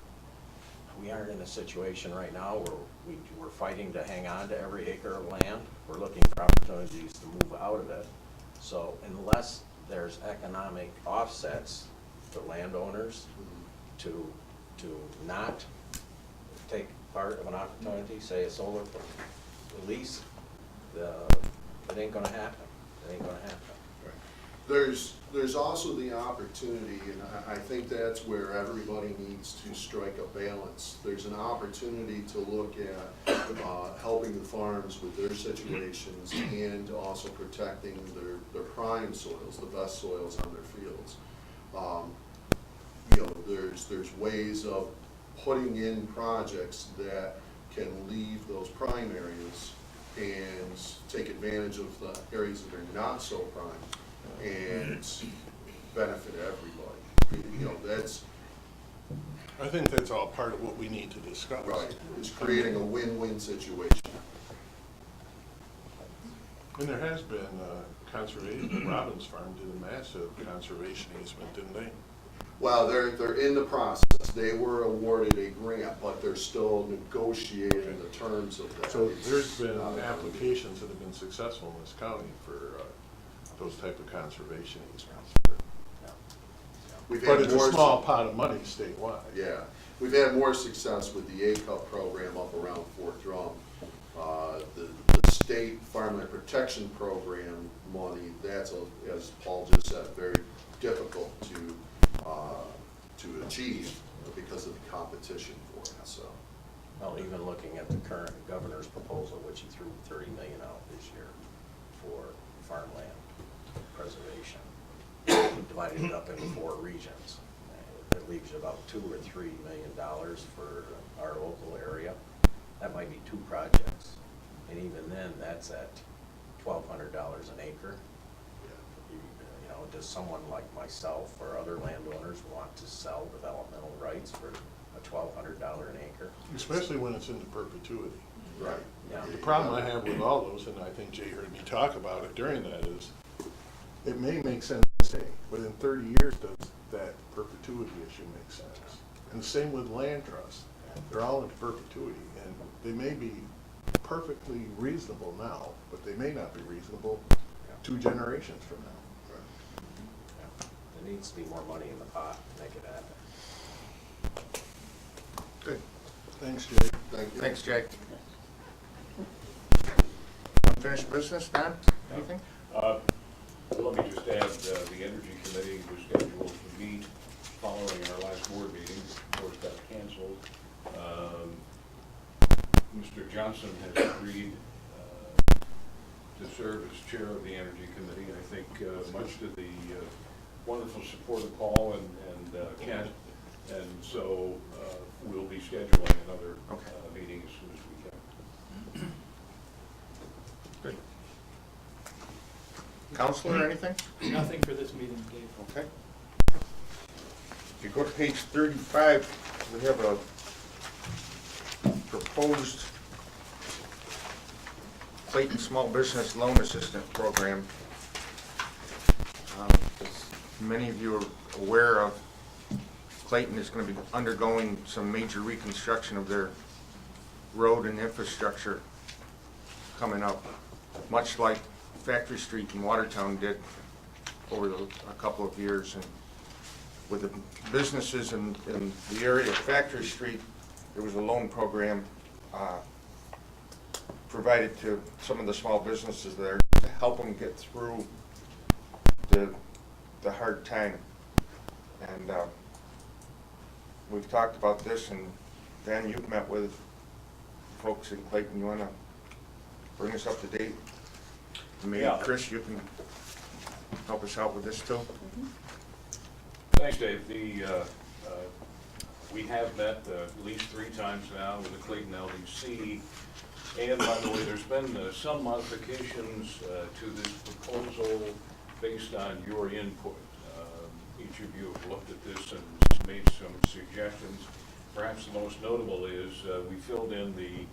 We aren't in a situation right now where we're fighting to hang on to every acre of land. We're looking for opportunities to move out of it. So unless there's economic offsets for landowners to not take part of an opportunity, say a solar lease, it ain't gonna happen. It ain't gonna happen. There's also the opportunity, and I think that's where everybody needs to strike a balance. There's an opportunity to look at helping the farms with their situations and also protecting their prime soils, the best soils on their fields. You know, there's ways of putting in projects that can leave those prime areas and take advantage of the areas that are not so prime and benefit everybody. You know, that's I think that's all part of what we need to discuss. right, is creating a win-win situation. And there has been conservation, Robbins Farm did a massive conservation easement, didn't they? Well, they're in the process. They were awarded a grant, but they're still negotiating the terms of that. So It's there's been not a- applications that have been successful in this county for those type of conservation easements. We've But had it's a more small pot of money statewide. Yeah, we've had more success with the A-Cup program up around Fort Drum. The state farmland protection program money, that's, as Paul just said, very difficult to achieve because of the competition for it, so. Well, even looking at the current governor's proposal, which he threw 30 million out this year for farmland preservation, divided it up into 4 regions. It leaves you about $2 or $3 million for our local area. That might be 2 projects. And even then, that's at $1,200 an acre. You know, does someone like myself or other landowners want to sell developmental rights for a $1,200 an acre? Especially when it's into perpetuity. Right. Yeah. The problem I have with all those, and I think Jay heard me talk about it during that, is it may make sense to say, but in 30 years, does that perpetuity issue make sense? And the same with land trusts. They're all into perpetuity, and they may be perfectly reasonable now, but they may not be reasonable 2 generations from now. Yeah. There needs to be more money in the pot to make it happen. Good. Thanks, Jay. Thank you. Thanks, Jay. Unfinished business, Don? Anything? Let me just add, the Energy Committee was scheduled to meet following our last board meeting, of course got canceled. Mr. Johnson has agreed to serve as chair of the Energy Committee. I think much to the wonderful support of Paul and Kent. And so we'll be scheduling another meeting as soon as we can. Good. Counselor, anything? Nothing for this meeting, Dave. Okay. If you go to page 35, we have a proposed Clayton Small Business Loan Assistant Program. As many of you are aware of, Clayton is going to be undergoing some major reconstruction of their road and infrastructure coming up, much like Factory Street in Watertown did over a couple of years. And with the businesses in the area of Factory Street, there was a loan program provided to some of the small businesses there to help them get through the hard time. And we've talked about this, and Dan, you've met with folks in Clayton. You want to bring us up to date? Maybe Yeah. Chris, you can help us out with this too? Thanks, Dave. We have met at least 3 times now with the Clayton LDC. And by the way, there's been some modifications to this proposal based on your input. Each of you have looked at this and made some suggestions. Perhaps the most notable is we filled in the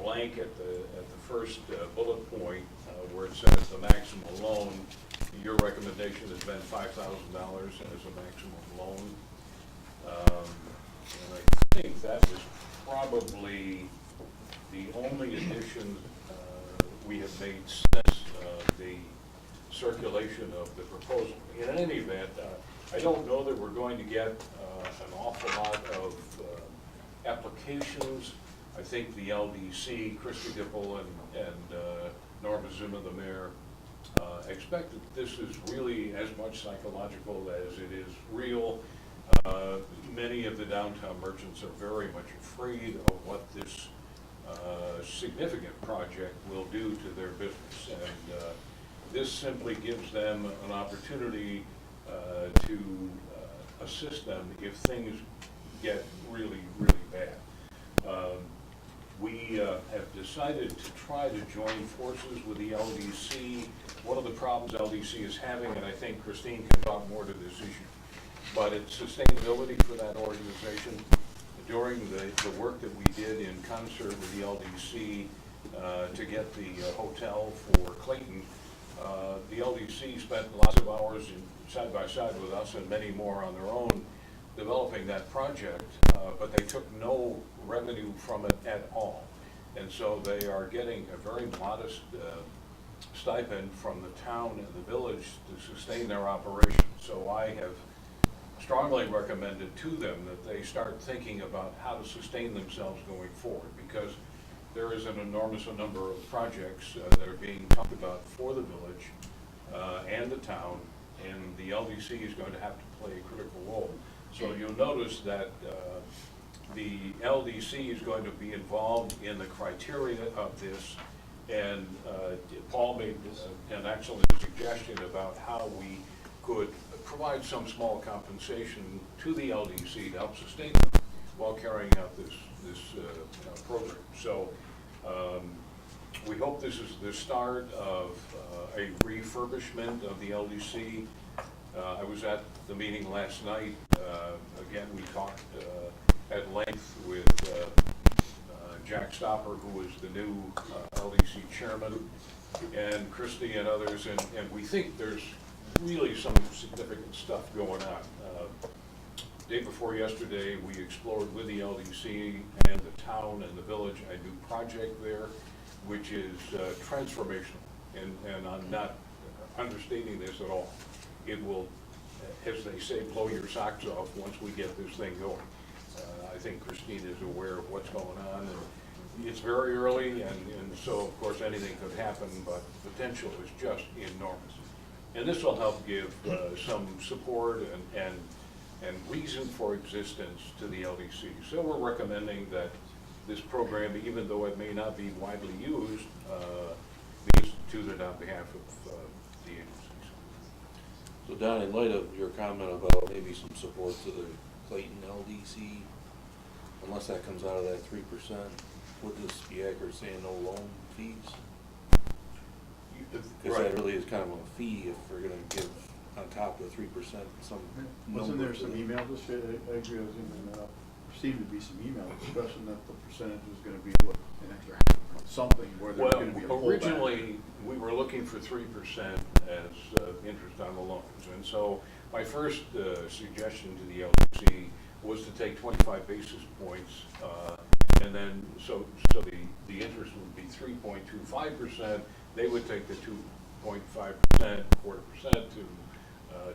blank at the first bullet point where it says the maximum loan. Your recommendation has been $5,000 as a maximum loan. And I think that was probably the only addition we have made since the circulation of the proposal. In any event, I don't know that we're going to get an awful lot of applications. I think the LDC, Christy Dipple and Norma Zuma, the mayor, expect that this is really as much psychological as it is real. Many of the downtown merchants are very much afraid of what this significant project will do to their business. And this simply gives them an opportunity to assist them if things get really, really bad. We have decided to try to join forces with the LDC. One of the problems LDC is having, and I think Christine can talk more to this issue, but it's sustainability for that organization. During the work that we did in concert with the LDC to get the hotel for Clayton, the LDC spent lots of hours side by side with us and many more on their own developing that project, but they took no revenue from it at all. And so they are getting a very modest stipend from the town and the village to sustain their operation. So I have strongly recommended to them that they start thinking about how to sustain themselves going forward, because there is an enormous number of projects that are being talked about for the village and the town, and the LDC is going to have to play a critical role. So you'll notice that the LDC is going to be involved in the criteria of this, and Paul made an excellent suggestion about how we could provide some small compensation to the LDC to help sustain them while carrying out this program. So we hope this is the start of a refurbishment of the LDC. I was at the meeting last night. Again, we talked at length with Jack Stopper, who is the new LDC chairman, and Christie and others, and we think there's really some significant stuff going on. Day before yesterday, we explored with the LDC and the town and the village a new project there, which is transformational, and I'm not understating this at all. It will, as they say, blow your socks off once we get this thing going. I think Christine is aware of what's going on, and it's very early, and so of course anything could happen, but the potential is just enormous. And this will help give some support and reason for existence to the LDC. So we're recommending that this program, even though it may not be widely used, be instituted on behalf of the agencies. So Don, in light of your comment about maybe some support to the Clayton LDC, unless that comes out of that 3%, would this be accurate saying no loan fees? Because that really is kind of a fee if we're gonna give on top of the 3% some number. Wasn't there some email discussion? I agree, I was in that, seemed to be some email discussion that the percentage was gonna be what, an extra something, where there's gonna be a Well, pullback. originally, we were looking for 3% as interest on the loans. And so my first suggestion to the LDC was to take 25 basis points, and then, so the interest would be 3.25%. They would take the 2.5%, 4%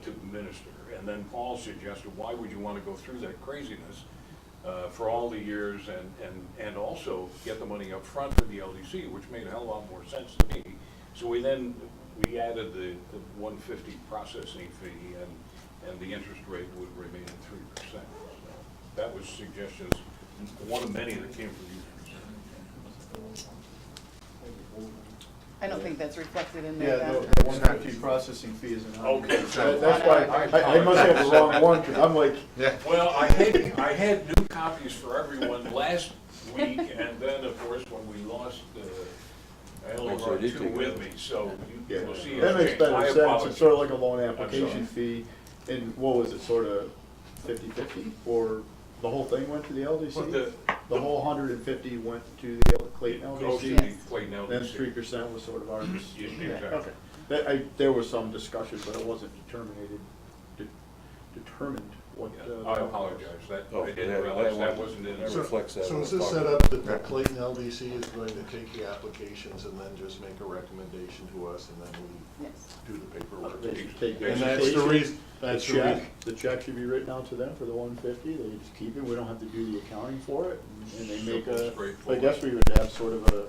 to administer. And then Paul suggested, why would you want to go through that craziness for all the years and also get the money up front for the LDC, which made a hell of a lot more sense to me. So we added the 150 processing fee, and the interest rate would remain at 3%. So that was suggestions, one of many that came from you. I don't think that's reflected in Yeah, there. the 150 processing fee is an. Okay, so That's why, I must have the wrong one, because I'm like, Yeah. Well, I had new copies for everyone last week, and then, of course, when we lost, I only so brought you did 2 take with it. me, so yeah, you will see. that makes better sense. It's sort of like a loan sorry. application fee, and what was it, sort of 50/50? Or the whole thing went to the But LDC? The whole 150 went to the Clayton goes to LDC? the Clayton Then LDC. 3% was sort of ours. Yeah, Yeah, exactly. okay. There was some discussion, but it wasn't determined what. I apologize, that, Oh, I didn't that- realize that that one- wasn't in that there. reflects that. So is this set up that the Clayton LDC is going to take the applications and then just make a recommendation to us, and then we Yes. do the paperwork? They should take And that's the education, reason, that's the reason. the check should be written out to them for the 150, they just keep it, we don't have to do the accounting for it, and they make a, I guess we would have sort of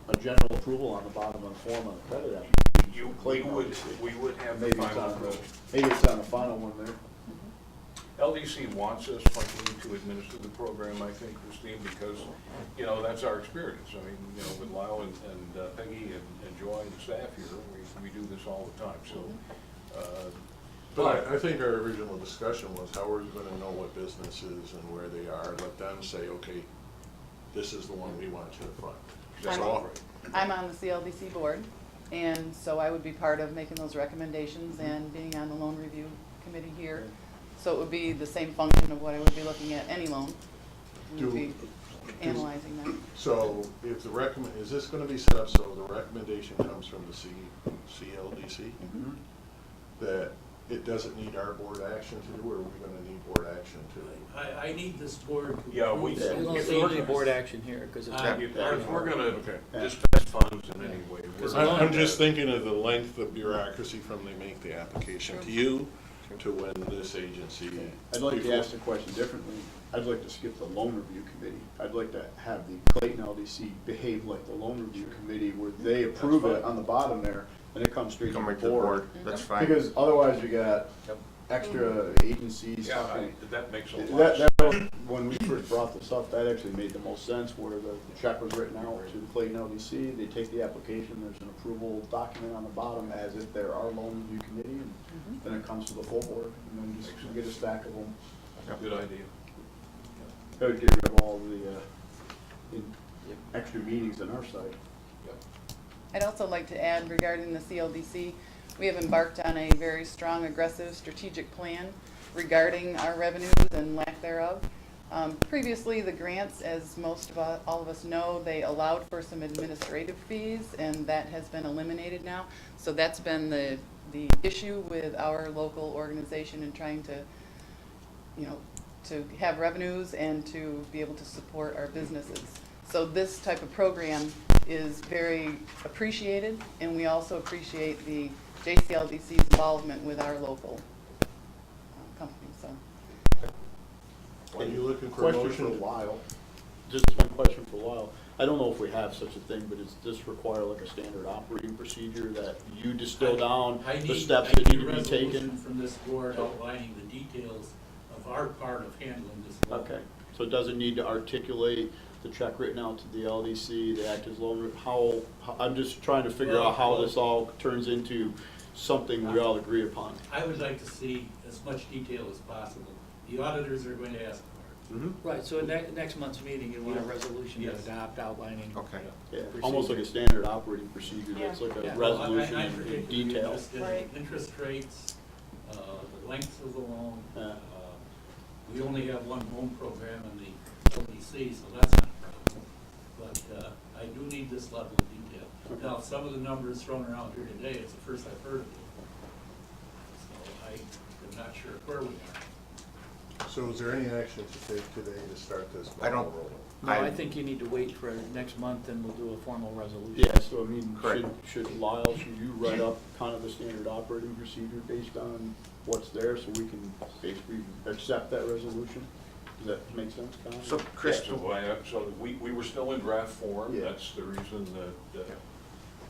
a general approval on the bottom of the form on the credit application. Clayton would, LDC. we would have the Maybe it's final on the, approval. maybe it's on the final one there. LDC wants us, frankly, to administer the program, I think, Christine, because, you know, that's our experience. I mean, you know, with Lyle and Peggy and Joy and the staff here, we do this all the time, so. But I think our original discussion was how are we gonna know what businesses and where they are, let them say, okay, this is the one we want you to fund. That's all. I'm on the CLDC board, and so I would be part of making those recommendations and being on the loan review committee here. So it would be the same function of what I would be looking at any loan. We would be analyzing them. So if the is this gonna be set up so the recommendation comes from the CLDC? That it doesn't need our board action to do, or are we gonna need board action to? I need this board to. Yeah, we- approve Yeah. those We don't need changes. board action here, because it's. If we're gonna Okay. dispense funds in any way, we're. I'm just thinking of the length of bureaucracy from they make the application to you to when this agency. I'd like to ask the question differently. I'd like to skip the loan review committee. I'd like to have the Clayton LDC behave like the loan review committee, where they approve it on the bottom there, and it comes straight to Come the right to the board, that's fine. Because otherwise you got extra agencies. Yeah, talking- that makes a lot of sense. That, when we first brought this up, that actually made the most sense, where the check was written out to the Clayton LDC, they take the application, there's an approval document on the bottom as if they're our loan review committee, and then it comes to the full board, and then just get a stack of them. Good idea. That would get rid of all the extra meetings on our side. I'd also like to add regarding the CLDC, we have embarked on a very strong, aggressive, strategic plan regarding our revenues and lack thereof. Previously, the grants, as all of us know, they allowed for some administrative fees, and that has been eliminated now. So that's been the issue with our local organization in trying to, you know, to have revenues and to be able to support our businesses. So this type of program is very appreciated, and we also appreciate the JCLDC's involvement with our local company, so. Are you looking for a Question for a motion? while, just one question for a while. I don't know if we have such a thing, but does this require like a standard operating procedure that you distill down the steps that need to be I need a resolution taken? from this board outlining the details of our part of handling this loan. Okay, so it doesn't need to articulate the check written out to the LDC, the act as loan, I'm just trying to figure out how this all turns into something we all agree upon. I would like to see as much detail as possible. The auditors are going to ask for it. Right, so at next month's meeting, you want a resolution to Yes. adopt outlining. Okay. Yeah, almost like a standard operating procedure, that's like Yeah. a Well, resolution I'm in particularly detail. interested Right. in interest rates, the length of the loan. Yeah. We only have one loan program in the LDC, so that's not a problem. But I do need this level of detail. Now, some of the numbers thrown around here today, it's the first I've heard of it. So I am not sure where we are. So is there any action to take today to start this ball I don't- rolling? No, I think you need to wait for next month, and we'll do a formal resolution. Yeah, so I mean, Correct. should Lyle, should you write up kind of a standard operating procedure based on what's there, so we can basically accept that resolution? Does that make sense, Colin? So, Yeah, Chris, so we were still in draft form, Yeah. that's the reason that,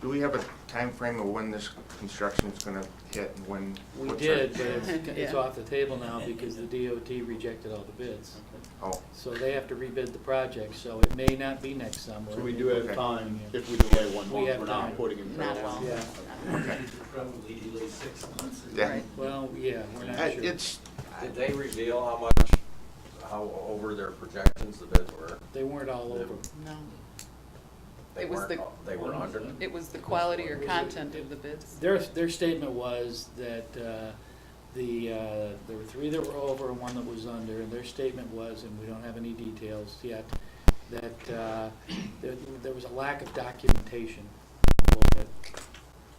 do we have a time frame of when this construction is gonna hit and when? We what's did, our- but it's Yeah. off the table now because the DOT rejected all the bids. Oh, So they have to rebid the project, so it may not be next summer. So we do have Okay. time, if we delay one We month, have we're not time. putting in. Not at all. Yeah. We could probably delay 6 months. Yeah. Right. Well, yeah, we're not sure. It's, Did they reveal how over their projections the bids were? They weren't all over. No. They It was weren't- the- They were under? It was the quality or content of the bids. Their statement was that there were 3 that were over and 1 that was under, and their statement was, and we don't have any details yet, that there was a lack of documentation a little bit.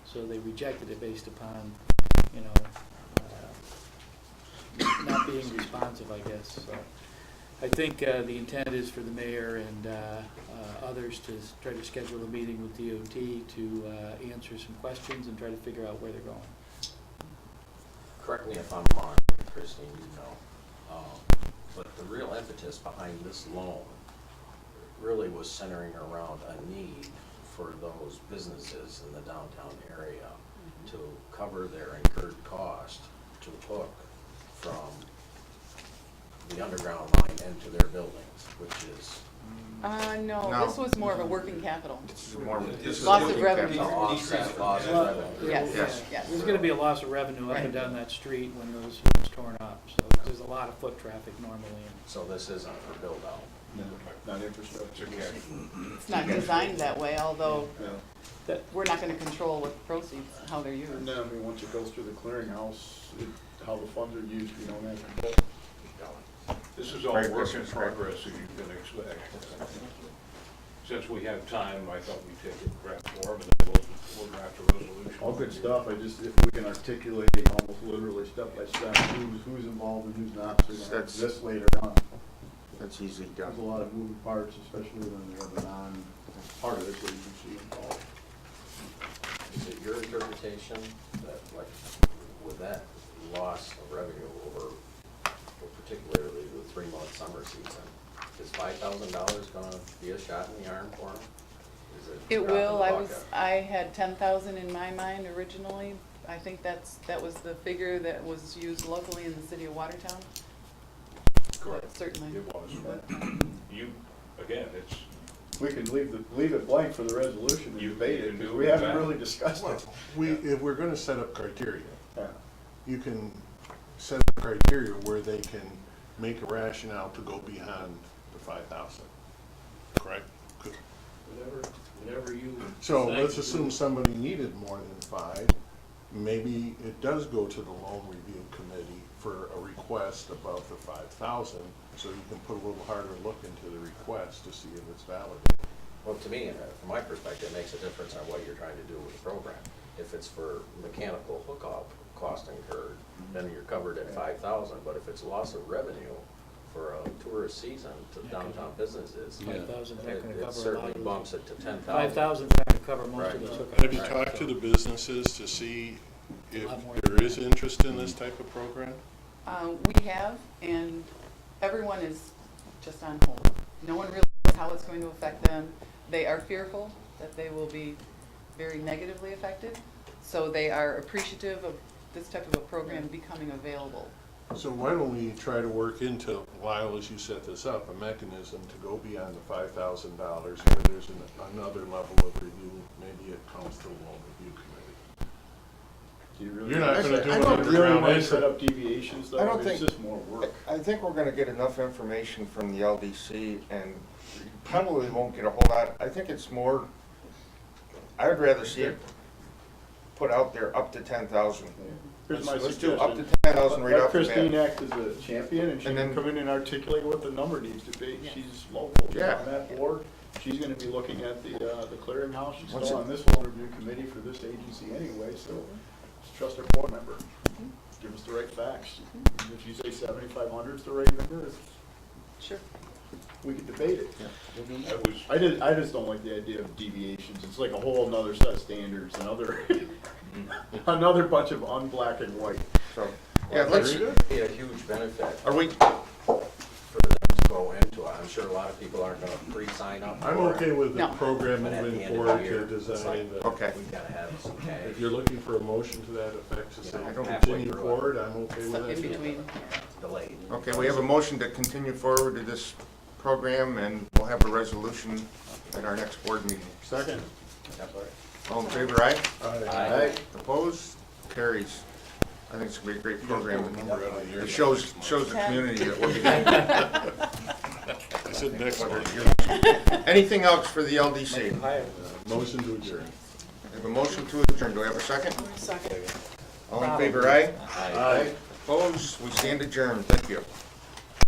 So they rejected it based upon, you know, not being responsive, I guess. So I think the intent is for the mayor and others to try to schedule a meeting with DOT to answer some questions and try to figure out where they're going. Correct me if I'm wrong, Christine, you know, but the real impetus behind this loan really was centering around a need for those businesses in the downtown area to cover their incurred cost to hook from the underground line into their buildings, which is No, No. this was more of a working capital. This is more, this is Loss of working revenue. to capital. offset loss of revenue. Yes, Yes. yes. There's gonna be a loss of revenue up and Right. down that street when those roads torn up, so there's a lot of foot traffic normally. So this isn't for build out. No, not infrastructure. It's not designed that way, although Yeah. we're not gonna control what proceeds, how they're used. And then, I mean, once it goes through the clearinghouse, how the funds are used, we don't have control. This is all Right, work this in is right. progress, as you can expect. Since we have time, I thought we'd take it draft form and then we'll draft a resolution. All good stuff, I just, if we can articulate almost literally step by step, who's involved and who's not, so we don't have That's- this later on. That's easily There's a done. lot of moving parts, especially when you have a part of this agency involved. Is it your interpretation that, like, with that loss of revenue over, particularly the 3-month summer season, is $5,000 gonna be a shot in the arm for them? Is it It a drop in will, the I bucket? had 10,000 in my mind originally. I think that was the figure that was used locally in the city of Watertown. Correct. Certainly. It was, but you, again, it's, We can leave it blank for the resolution and You debate can it, because do we that. haven't really discussed Well, it. if we're gonna set up criteria, Yeah. you can set up criteria where they can make a rationale to go beyond the 5,000, correct? Good. Whatever you. So decide let's to assume do. somebody needed more than 5, maybe it does go to the loan review committee for a request above the 5,000, so you can put a little harder look into the request to see if it's validated. Well, to me, from my perspective, it makes a difference on what you're trying to do with the program. If it's for mechanical hookup cost incurred, then you're covered at 5,000, but if it's loss of revenue for a tourist season to downtown businesses, 5,000's not gonna it cover a lot certainly of bumps it to 10,000. 5,000's not gonna cover most of Right. those hookups. Have you talked to the businesses to see if lot more. there is interest in this type of program? We have, and everyone is just on hold. No one really knows how it's going to affect them. They are fearful that they will be very negatively affected, so they are appreciative of this type of a program becoming available. So why don't we try to work into, while as you set this up, a mechanism to go beyond the $5,000 where there's another level of review, maybe it comes to the loan review committee. Do you really You're not gonna do I an don't really underground want to set entrance. up deviations, though? I don't It's think- just more work. I think we're gonna get enough information from the LDC, and you probably won't get a whole lot. I think it's more, I would rather see it put out there up to 10,000. Here's my Let's do up to suggestion. 10,000 right Let off the Christine bat. act as a champion, and she And can then- come in and articulate what the number needs to be. Yes. She's local, she's Yeah. on that board. She's gonna be looking at the clearinghouse. She's What's still it- on this loan review committee for this agency anyway, so just trust our board member. Give us the right facts. And if you say 7,500 is the right number, Sure. we can debate it. that was, I just don't like the idea of deviations. It's like a whole nother set of standards, another bunch of unblack and white. So, yeah, let's, Be a huge benefit are we, for them to go into it. I'm sure a lot of people aren't gonna pre-sign up for it. I'm okay with the No. program But at the moving end of the forward year, to it's design like, the. okay. We've gotta have some cash. If you're looking for a motion to that effect, to say I don't- continue halfway through it. forward, I'm okay with In that. between. Delayed. Okay, we have a motion to continue forward to this program, and we'll have a resolution at our next board meeting. Second. All in favor, aye? Aye. Opposed? Carries. I think it's gonna be a great You don't program. have a number out of the air. It shows the community that we're beginning. I said next month. Anything else for the LDC? Motion to adjourn. We have a motion to adjourn. Do I have a second? Second. All in favor, aye? Aye. Opposed? We stand adjourned. Thank you.